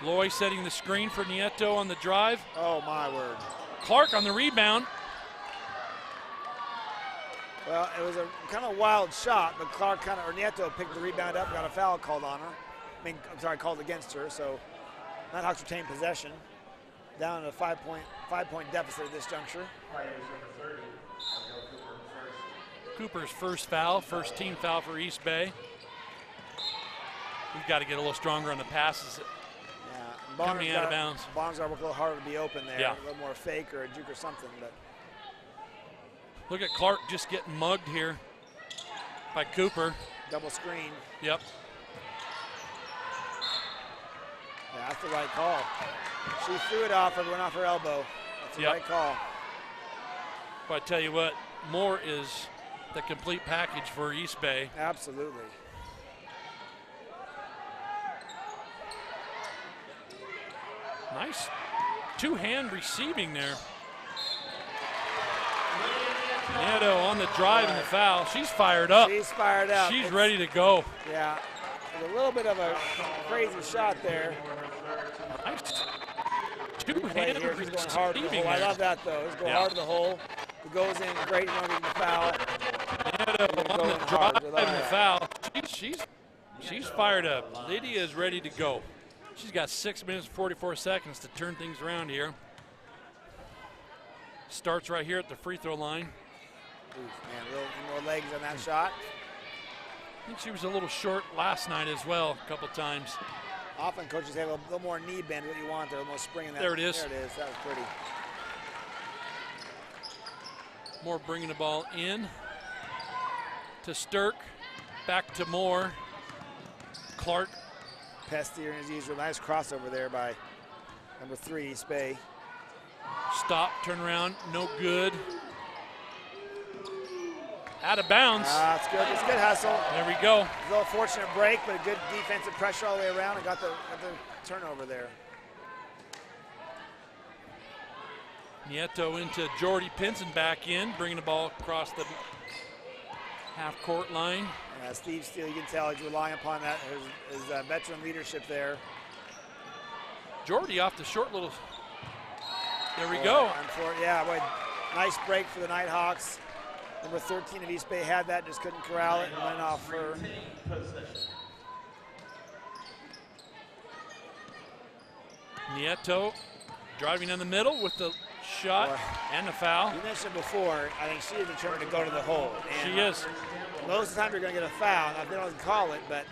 Loy setting the screen for Nieto on the drive. Oh, my word. Clark on the rebound. Well, it was a kind of wild shot, but Clark or Nieto picked the rebound up, got a foul called on her. I'm sorry, called against her, so Nighthawks retain possession. Down to a five-point deficit at this juncture. Cooper's first foul, first team foul for East Bay. We've got to get a little stronger on the passes. Yeah, coming out of bounds. Bonner's got to work a little harder to be open there. Yeah. A little more fake or a juke or something. But look at Clark just getting mugged here by Cooper. Double screen. Yep. Yeah, that's the right call. She threw it off, but went off her elbow. That's the right call. But I tell you what, Moore is the complete package for East Bay. Absolutely. Nice two-hand receiving there. Nieto on the drive and the foul. She's fired up. She's fired up. She's ready to go. Yeah. There's a little bit of a crazy shot there. Nice. Two-hand He's going hard to the hole. I love that, though. He's going hard to the hole. It goes in great, you don't get the foul. on the drive and the foul. She's fired up. Lydia is ready to go. She's got 6 minutes and 44 seconds to turn things around here. Starts right here at the free throw line. Oof, man, a little more legs on that shot. I think she was a little short last night as well, a couple times. Often coaches have a little more knee bend, what you want there, a little more spring in that. There it is. There it is. That was pretty. Moore bringing the ball in to Stirk. Back to Moore. Clark. Pestier as usual. Nice crossover there by number 3, Spey. Stop, turn around, no good. Out of bounds. It's good. It's good hustle. There we go. A little fortunate break, but a good defensive pressure all the way around and got the turnover there. Nieto into Jordy Pinson back in, bringing the ball across the half-court line. Steve Steele, you can tell he's relying upon that, his veteran leadership there. Jordy off the short little. There we go. Yeah, boy, nice break for the Nighthawks. Number 13 of East Bay had that, just couldn't corral it and went off her. Nieto driving in the middle with the shot and the foul. You mentioned before, I think she is determined to go to the hole. And she is. Most of the time you're going to get a foul. Now, they don't call it, but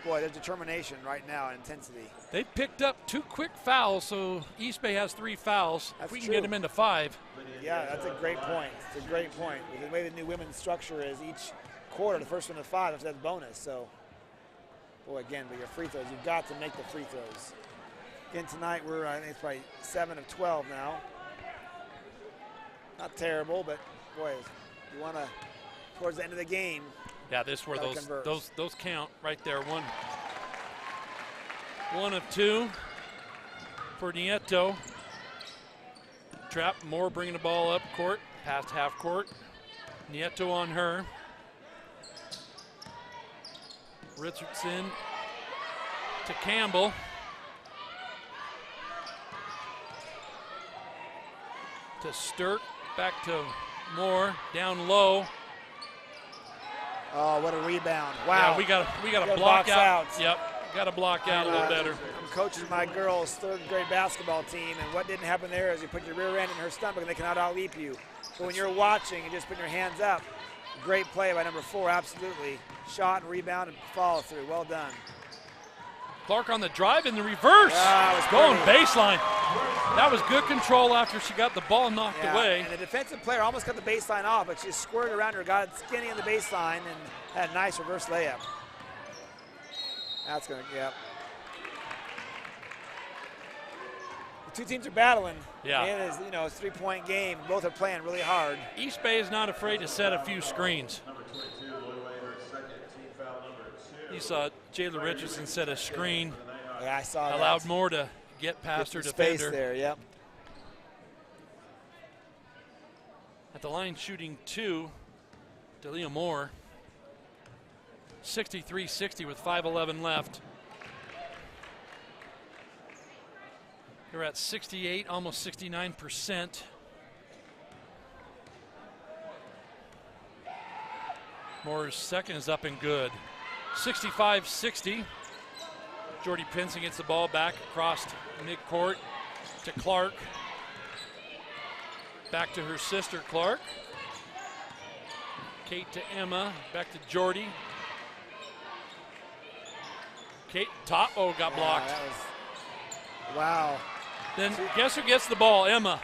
boy, there's determination right now and intensity. They picked up 2 quick fouls, so East Bay has 3 fouls. That's if we true. can get them into 5. Yeah, that's a great point. It's a great point. The way the new women's structure is, each quarter, the first one to 5, that's bonus. So, boy, again, with your free throws, you've got to make the free throws. Again, tonight I think it's probably 7 of 12 now. Not terrible, but boy, you want to, towards the end of the game. Yeah, this where those count right there. One of 2 for Nieto. Trap, Moore bringing the ball up court, past half court. Nieto on her. Richardson to Campbell. To Stirk, back to Moore, down low. Oh, what a rebound. Wow. Yeah, we got to block out. Yep, got to block out a little better. I'm coaching my girls' 3rd grade basketball team, and what didn't happen there is you put your rear end in her stomach and they cannot out-leap you. So when you're watching and just put your hands up, great play by number 4, absolutely. Shot and rebound and follow through. Well done. Clark on the drive in the reverse. Going baseline. That was good control after she got the ball knocked away. And the defensive player almost got the baseline off, but she squirted around her, got it skinny on the baseline, and had a nice reverse layup. That's going to, yep. The 2 teams are battling. Yeah. It is, it's a 3-point game. Both are playing really hard. East Bay is not afraid to set a few screens. You saw Jayla Richardson set a screen. Yeah, I saw that. Allowed Moore to get past her defender. Space there, yep. At the line shooting 2, Delia Moore. 63-60 with 5:11 left. They're at 68, almost 69%. Moore's second is up and good. 65-60. Jordy Pinson gets the ball back across midcourt to Clark. Back to her sister, Clark. Kate to Emma, back to Jordy. Kate, top, got blocked. Wow. Then guess who gets the ball? Emma.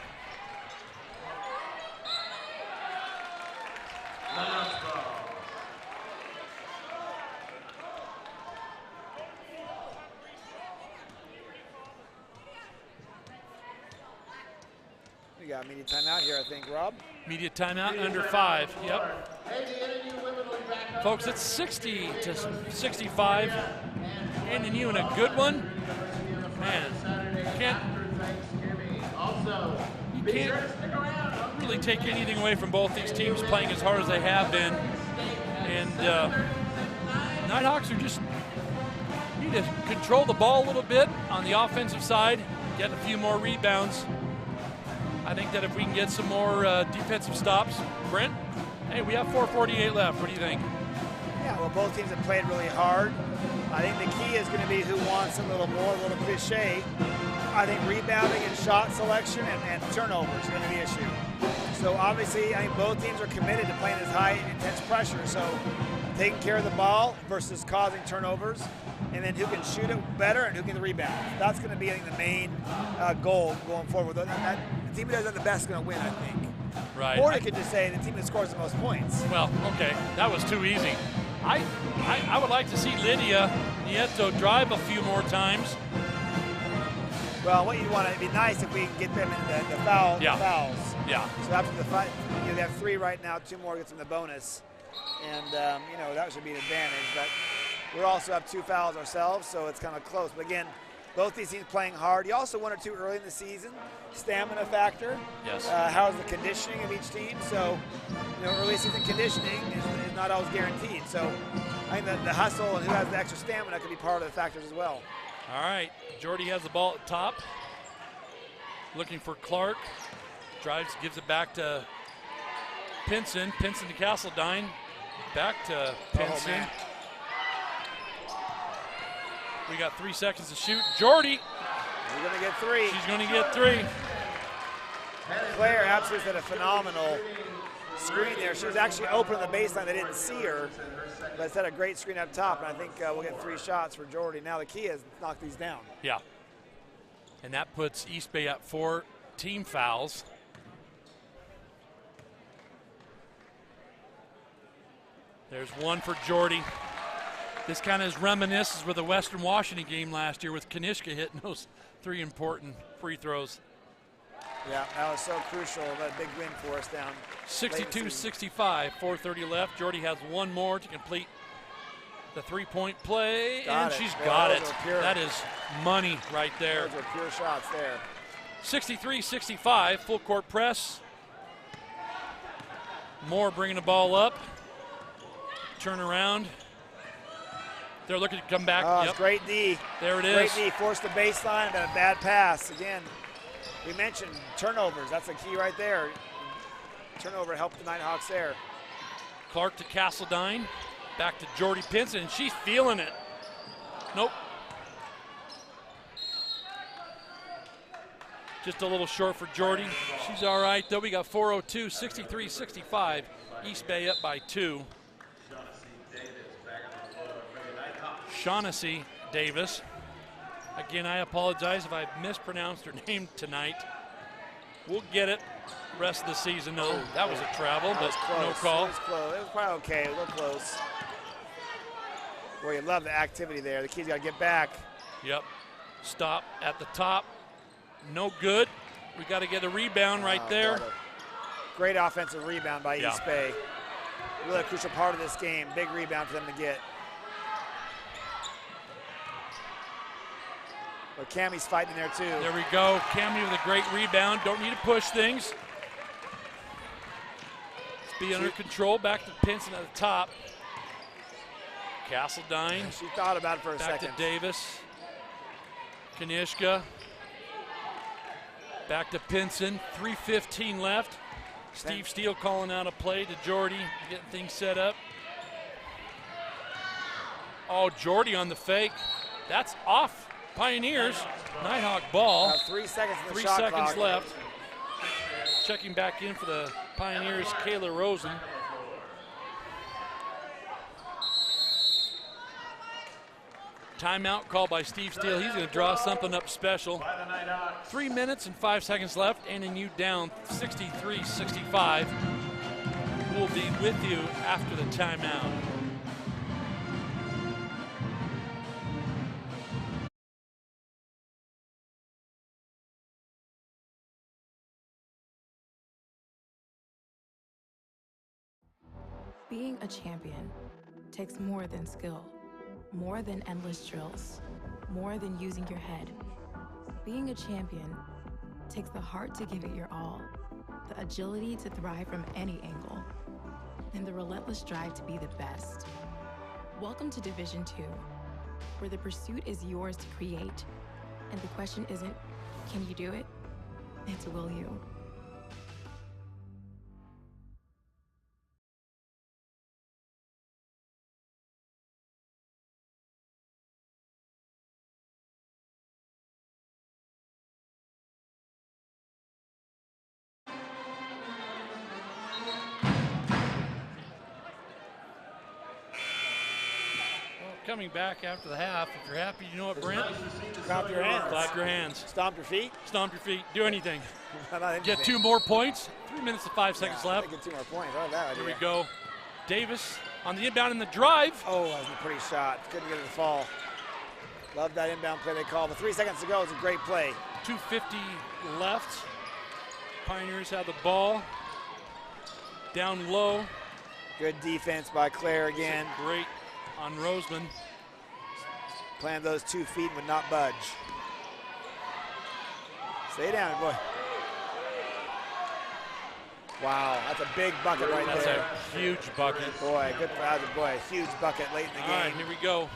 We got media timeout here, I think, Rob. Media timeout under 5. Yep. Folks, it's 60-65. NNU in a good one. Man, you can't really take anything away from both these teams playing as hard as they have been. And Nighthawks are just need to control the ball a little bit on the offensive side, get a few more rebounds. I think that if we can get some more defensive stops, Brent? Hey, we have 4:48 left. What do you think? Yeah, well, both teams have played really hard. I think the key is going to be who wants a little more, a little cliche. I think rebounding and shot selection and turnovers are going to be the issue. So obviously, I think both teams are committed to playing this high intense pressure. So taking care of the ball versus causing turnovers, and then who can shoot it better and who can rebound. That's going to be, I think, the main goal going forward. The team that does it the best is going to win, I think. Right. Or you could just say the team that scores the most points. Well, okay, that was too easy. I would like to see Lydia Nieto drive a few more times. Well, what you want, it'd be nice if we can get them in the fouls. Yeah. So after the fight, they have 3 right now, 2 more gets in the bonus. And, that should be an advantage. But we also have 2 fouls ourselves, so it's kind of close. But again, both these teams playing hard. You also 1 or 2 early in the season. Stamina factor. Yes. How's the conditioning of each team? So, early season conditioning is not always guaranteed. So I think that the hustle and who has the extra stamina could be part of the factors as well. All right, Jordy has the ball at top. Looking for Clark. Drives, gives it back to Pinson. Pinson to Castledine. Back to Pinson. We got 3 seconds to shoot. Jordy. We're going to get 3. She's going to get 3. Claire absolutely had a phenomenal screen there. She was actually open on the baseline. They didn't see her, but it's had a great screen up top, and I think we'll get 3 shots for Jordy. Now the key is knock these down. Yeah. And that puts East Bay at 4 team fouls. There's 1 for Jordy. This kind of reminisces with the Western Washington game last year with Kanishka hitting those 3 important free throws. Yeah, that was so crucial. That big win for us down. 62-65, 4:30 left. Jordy has 1 more to complete the 3-point play, she's got it. That is money right there. Those are pure shots there. 63-65, full court press. Moore bringing the ball up. Turn around. They're looking to come back. Oh, it's great D. There it is. Great D. Forced the baseline, but a bad pass. Again, we mentioned turnovers. That's the key right there. Turnover helped the Nighthawks there. Clark to Castledine. Back to Jordy Pinson, and she's feeling it. Nope. Just a little short for Jordy. She's all right, though. We got 4:02, 63-65. East Bay up by 2. Shaughnessy Davis. Again, I apologize if I mispronounced her name tonight. We'll get it rest of the season. No, that was a travel, but no call. It was close. It was probably okay. A little close. Boy, you love the activity there. The kid's got to get back. Yep. Stop at the top. No good. We got to get a rebound right there. Great offensive rebound by East Bay. Really a crucial part of this game. Big rebound for them to get. But Cammie's fighting there too. There we go. Cammie with a great rebound. Don't need to push things. Let's be under control. Back to Pinson at the top. Castledine. She thought about it for a second. Back to Davis. Kanishka. Back to Pinson. 3:15 left. Steve Steele calling out a play to Jordy, getting things set up. Oh, Jordy on the fake. That's off Pioneers. Nighthawk ball. 3 seconds in the 3 shot seconds clock. left. Checking back in for the Pioneers, Kayla Rosen. Timeout called by Steve Steele. He's going to draw something up special. 3 minutes and 5 seconds left. NNU down 63-65. We'll be with you after the timeout. Being a champion takes more than skill, more than endless drills, more than using your head. Being a champion takes the heart to give it your all, the agility to thrive from any angle, and the relentless drive to be the best. Welcome to Division II, where the pursuit is yours to create, and the question isn't, can you do it? It's will you? coming back after the half. If you're happy, you know what, Brent? Clap your hands. Clap your hands. Stomp your feet. Stomp your feet. Do anything. Get Get 2 more points. 3 minutes and 5 seconds left. Get 2 more points. I like that idea. Here we go. Davis on the inbound in the drive. Oh, that was a pretty shot. Couldn't get it to fall. Love that inbound play they called. But 3 seconds to go is a great play. 2:50 left. Pioneers have the ball. Down low. Good defense by Claire again. Great on Roseman. Planted those 2 feet and would not budge. Stay down, boy. Wow, that's a big bucket right there. That's a huge bucket. Boy, good for that. Boy, a huge bucket late in the game. All right, here we go.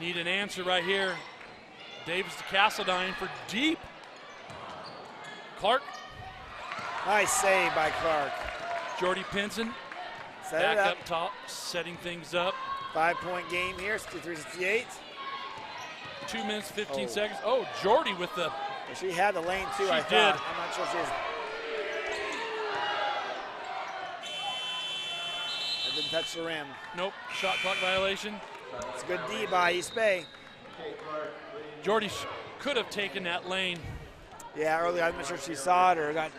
Need an answer right here. Davis to Castledine for deep. Clark. Nice save by Clark. Jordy Pinson Set back it up. up top, setting things up. 5-point game here, 63-68. 2 minutes, 15 seconds. Oh, Jordy with the. She had the lane too, I thought. did. I'm not sure she was. That didn't touch the rim. Nope, shot clock violation. It's a good D by East Bay. Jordy could have taken that lane. Yeah, earlier I'm not sure if she saw it or got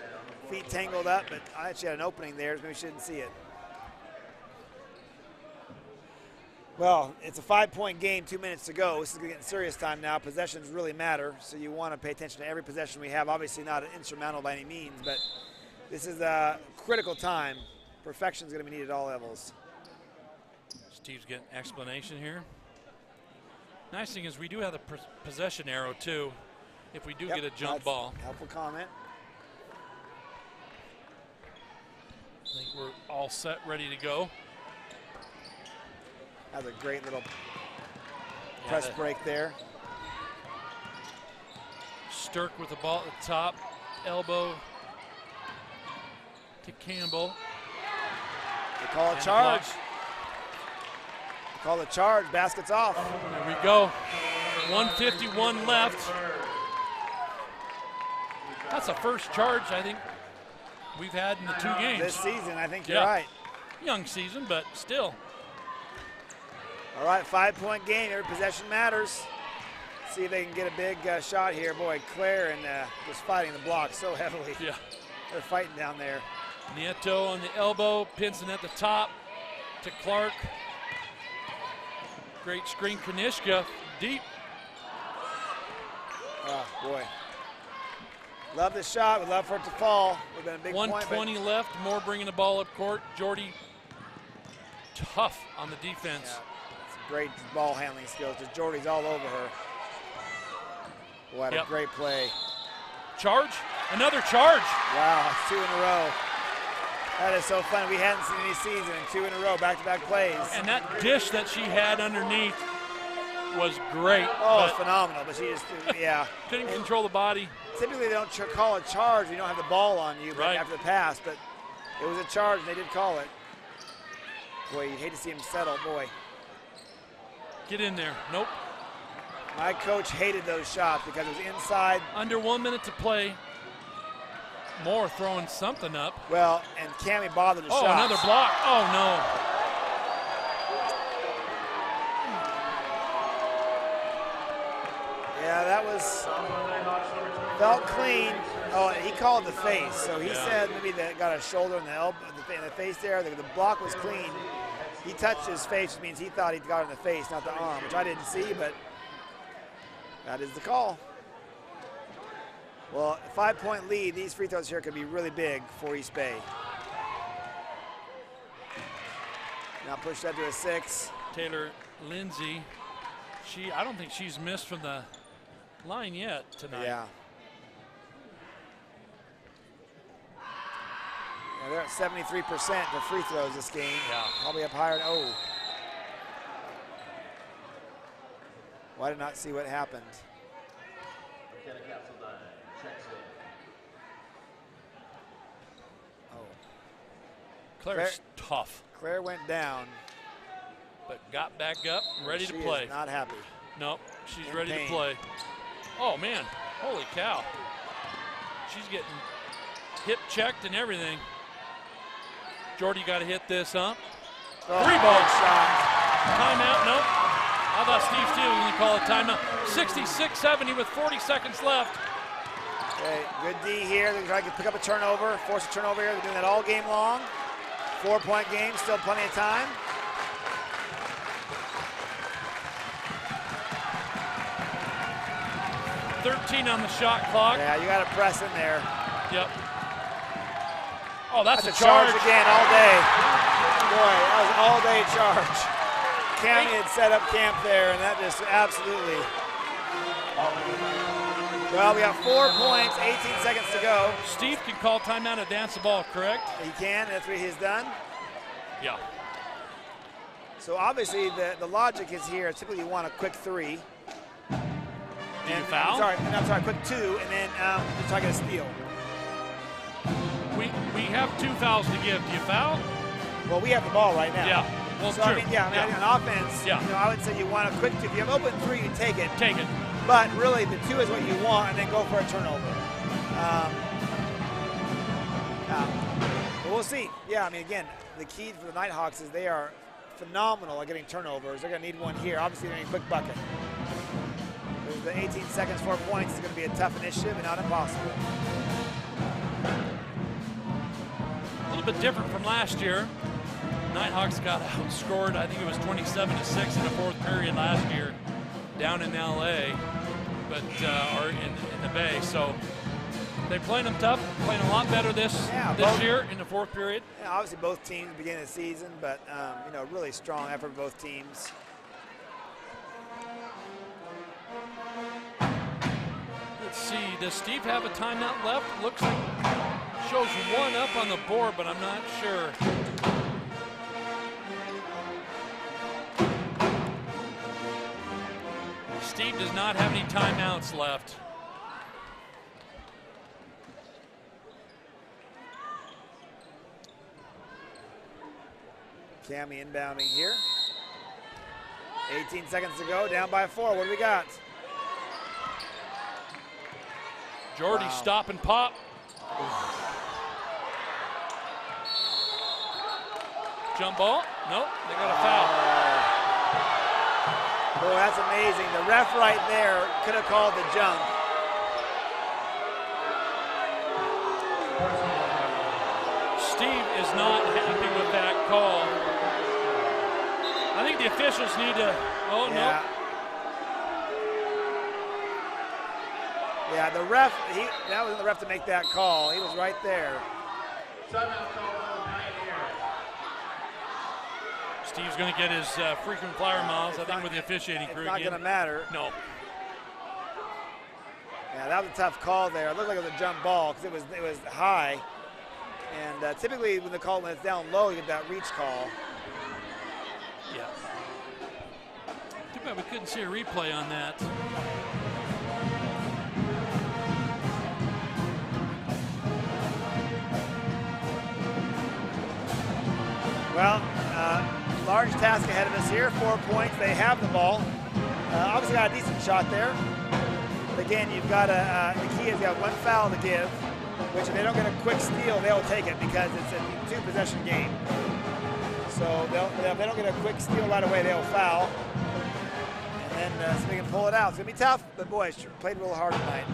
feet tangled up, but I actually had an opening there, maybe she didn't see it. Well, it's a 5-point game, 2 minutes to go. This is getting serious time now. Possessions really matter, so you want to pay attention to every possession we have. Obviously not insurmountable by any means, but this is a critical time. Perfection is going to be needed at all levels. Steve's getting explanation here. Nice thing is we do have the possession arrow too, if we do get a jump ball. Helpful comment. I think we're all set, ready to go. That was a great little press break there. Stirk with the ball at the top, elbow to Campbell. They call a charge. They call the charge, basket's off. There we go. 1:51 left. That's the first charge I think we've had in the 2 games. This season, I think you're right. Young season, but still. All right, 5-point game. Every possession matters. See if they can get a big shot here. Boy, Claire and just fighting the block so heavily. Yeah. They're fighting down there. Nieto on the elbow, Pinson at the top to Clark. Great screen, Kanishka deep. Oh, boy. Love the shot. We'd love for it to fall. Would have been a big 1:20 point, left. Moore bringing the ball up court. Jordy tough on the defense. Yeah. Great ball handling skills. Just Jordy's all over her. What a great play. Charge. Another charge. Wow, 2 in a row. That is so fun. We hadn't seen any season in 2 in a row, back-to-back plays. And that dish that she had underneath was great. Oh, it's phenomenal. But she just, couldn't control the body. Typically, they don't call a charge when you don't have the ball on you after the pass, but it was a charge, and they did call it. Boy, you'd hate to see him settle, boy. Get in there. Nope. My coach hated those shots because it was inside. Under 1 minute to play. Moore throwing something up. Well, and Cammie bothered the shot. Oh, another block. Oh, no. Yeah, that felt clean. Oh, he called the face. So he said maybe that got a shoulder in the elbow, in the face there. The block was clean. He touched his face, which means he thought he got it in the face, not the arm, which I didn't see, but that is the call. Well, a 5-point lead. These free throws here could be really big for East Bay. Now push that to a 6. Taylor Lindsay, I don't think she's missed from the line yet tonight. Yeah. They're at 73% for free throws this game. Yeah. Probably up higher. Oh. Well, I did not see what happened. Oh. Claire's tough. Claire went down. But got back up, ready to play. She is not happy. Nope, she's ready to play. Oh, man. Holy cow. She's getting hip checked and everything. Jordy got to hit this, huh? Oh, 3 ball shot. Timeout, nope. How about Steve Steele? You can call a timeout. 66-70 with 40 seconds left. Okay, good D here. They're trying to pick up a turnover, force a turnover here. They're doing that all game long. 4-point game, still plenty of time. $13 on the shot clock. Yeah, you got to press in there. Yep. Oh, that's a charge again all day. Boy, that was an all-day charge. Cammy had set up camp there, and that just absolutely. Well, we have 4 points, 18 seconds to go. Steve can call timeout and advance the ball, correct? He can. That's what he's done. Yeah. So obviously the logic is here. Typically you want a quick 3. Do you foul? I'm sorry, quick 2, and then just try to get a steal. We have 2 fouls to give. Do you foul? Well, we have the ball right now. Yeah. Well, so true. I mean, on offense, yeah. I would say you want a quick 2. If you have open 3, you take it. Take it. But really, the 2 is what you want, and then go for a turnover. But we'll see. Yeah, I mean, again, the key for the Nighthawks is they are phenomenal at getting turnovers. They're going to need one here. Obviously, they're going to need a quick bucket. There's the 18 seconds, 4 points is going to be a tough initiative and not impossible. A little bit different from last year. Nighthawks got outscored, I think it was 27-6 in the 4th period last year down in LA, but or in the Bay. So they're playing them tough, playing a lot better this year in the 4th period. Yeah, obviously both teams beginning of the season, but really strong effort for both teams. Let's see, does Steve have a timeout left? Looks like shows 1 up on the board, but I'm not sure. Steve does not have any timeouts left. Cammy inbounding here. 18 seconds to go, down by 4. What do we got? Jordy stop and pop. Jump ball? Nope, they got a foul. Boy, that's amazing. The ref right there could have called the jump. Steve is not happy with that call. I think the officials need to, no. Yeah, the ref, that was the ref to make that call. He was right there. Steve's going to get his frequent flyer miles, I think, with the officiating crew. It's not going to matter. No. Yeah, that was a tough call there. It looked like it was a jump ball because it was high. And typically when it's down low, you get that reach call. Yeah. Too bad we couldn't see a replay on that. Well, large task ahead of us here. 4 points. They have the ball. Obviously got a decent shot there. But again, you've got the key is you have 1 foul to give, which if they don't get a quick steal, they'll take it because it's a 2-possession game. So if they don't get a quick steal right away, they'll foul. And then so they can pull it out. It's going to be tough, but boy, it's played real hard tonight.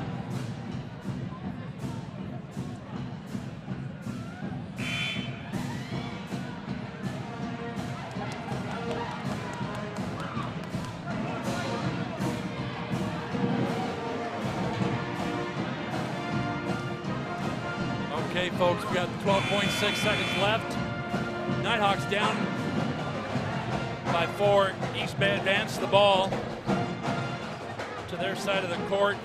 Okay, folks, we got 12.6 seconds left. Nighthawks down by 4. East Bay advanced the ball to their side of the court.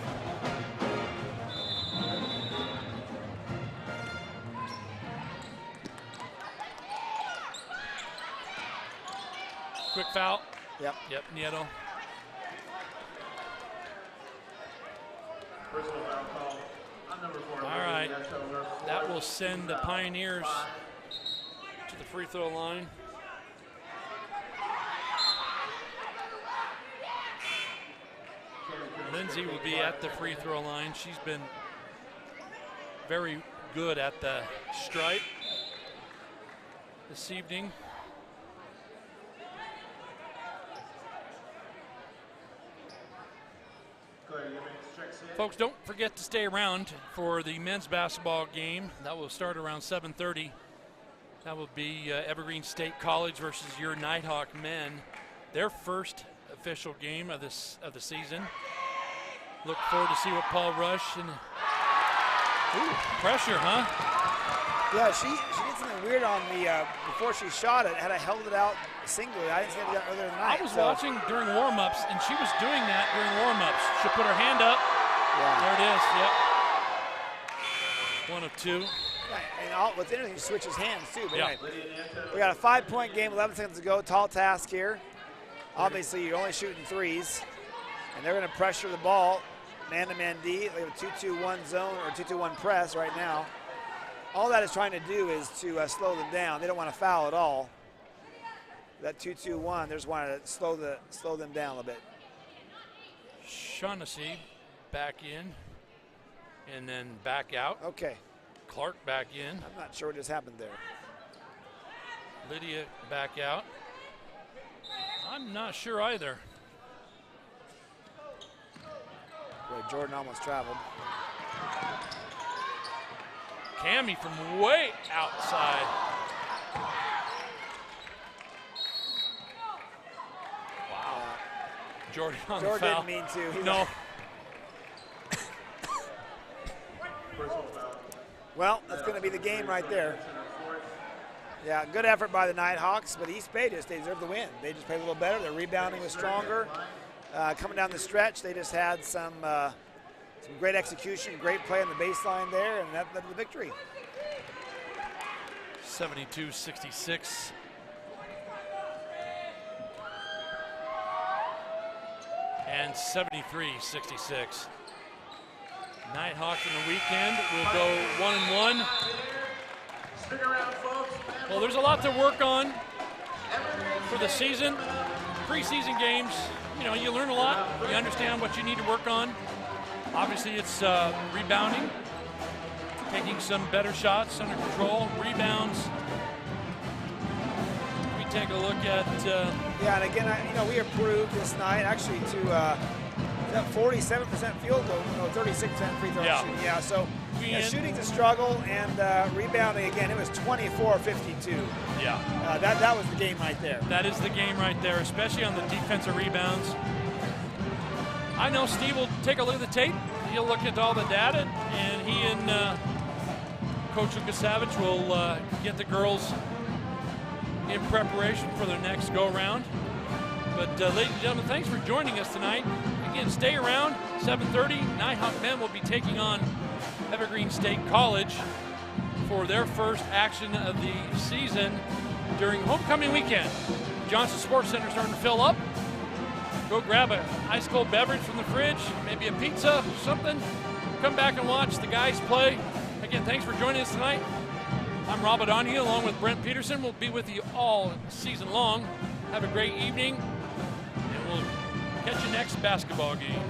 Quick foul. Yep. Yep, Nieto. Personal foul call on number 4. All right. That will send the Pioneers to the free throw line. Lindsay will be at the free throw line. She's been very good at the stripe this evening. Folks, don't forget to stay around for the men's basketball game. That will start around 7:30. That will be Evergreen State College versus your Nighthawk men. Their first official game of the season. Look forward to see what Paul Rush and pressure, huh? Yeah, she did something weird on the before she shot it. Had I held it out singly, I didn't see that earlier in the night. I was watching during warm-ups, and she was doing that during warm-ups. She'll put her hand up. Yeah. There it is. Yep. 1 of 2. Yeah, and what's interesting, he switches hands too. But Yeah. anyway, we got a 5-point game, 11 seconds to go. Tall task here. Obviously, you're only shooting threes, and they're going to pressure the ball, man-to-man D. They have a 2-2-1 zone or 2-2-1 press right now. All that is trying to do is to slow them down. They don't want to foul at all. That 2-2-1, they just want to slow them down a little bit. Shaughnessy back in, and then back out. Okay. Clark back in. I'm not sure what just happened there. Lydia back out. I'm not sure either. Boy, Jordan almost traveled. Cammy from way outside. Wow. Jordan on the foul. Didn't mean to. No. Well, that's going to be the game right there. Yeah, good effort by the Nighthawks, but East Bay they deserve the win. They just played a little better. Their rebounding was stronger. Coming down the stretch, they just had some great execution, great play on the baseline there, and that led to the victory. 72-66. And 73-66. Nighthawks in the weekend will go 1-1. Stick around, folks. Well, there's a lot to work on for the season. Preseason games, you learn a lot. You understand what you need to work on. Obviously, it's rebounding, taking some better shots under control, rebounds. We take a look at. Yeah, and again, we improved this night actually to. That 47% field goal, 36% free throw shooting. Yeah, so shooting's a struggle, and rebounding again. It was 24-52. Yeah, that was the game right there. That is the game right there, especially on the defensive rebounds. I know Steve will take a look at the tape. He'll look at all the data, and he and Coach Lucas Savage will get the girls in preparation for their next go-around. But ladies and gentlemen, thanks for joining us tonight. Again, stay around. 7:30, Nighthawk men will be taking on Evergreen State College for their first action of the season during homecoming weekend. Johnson Sports Center starting to fill up. Go grab an ice cold beverage from the fridge, maybe a pizza, something. Come back and watch the guys play. Again, thanks for joining us tonight. I'm Rob O'Donoghue along with Brent Peterson. We'll be with you all season long. Have a great evening, and we'll catch you next basketball game.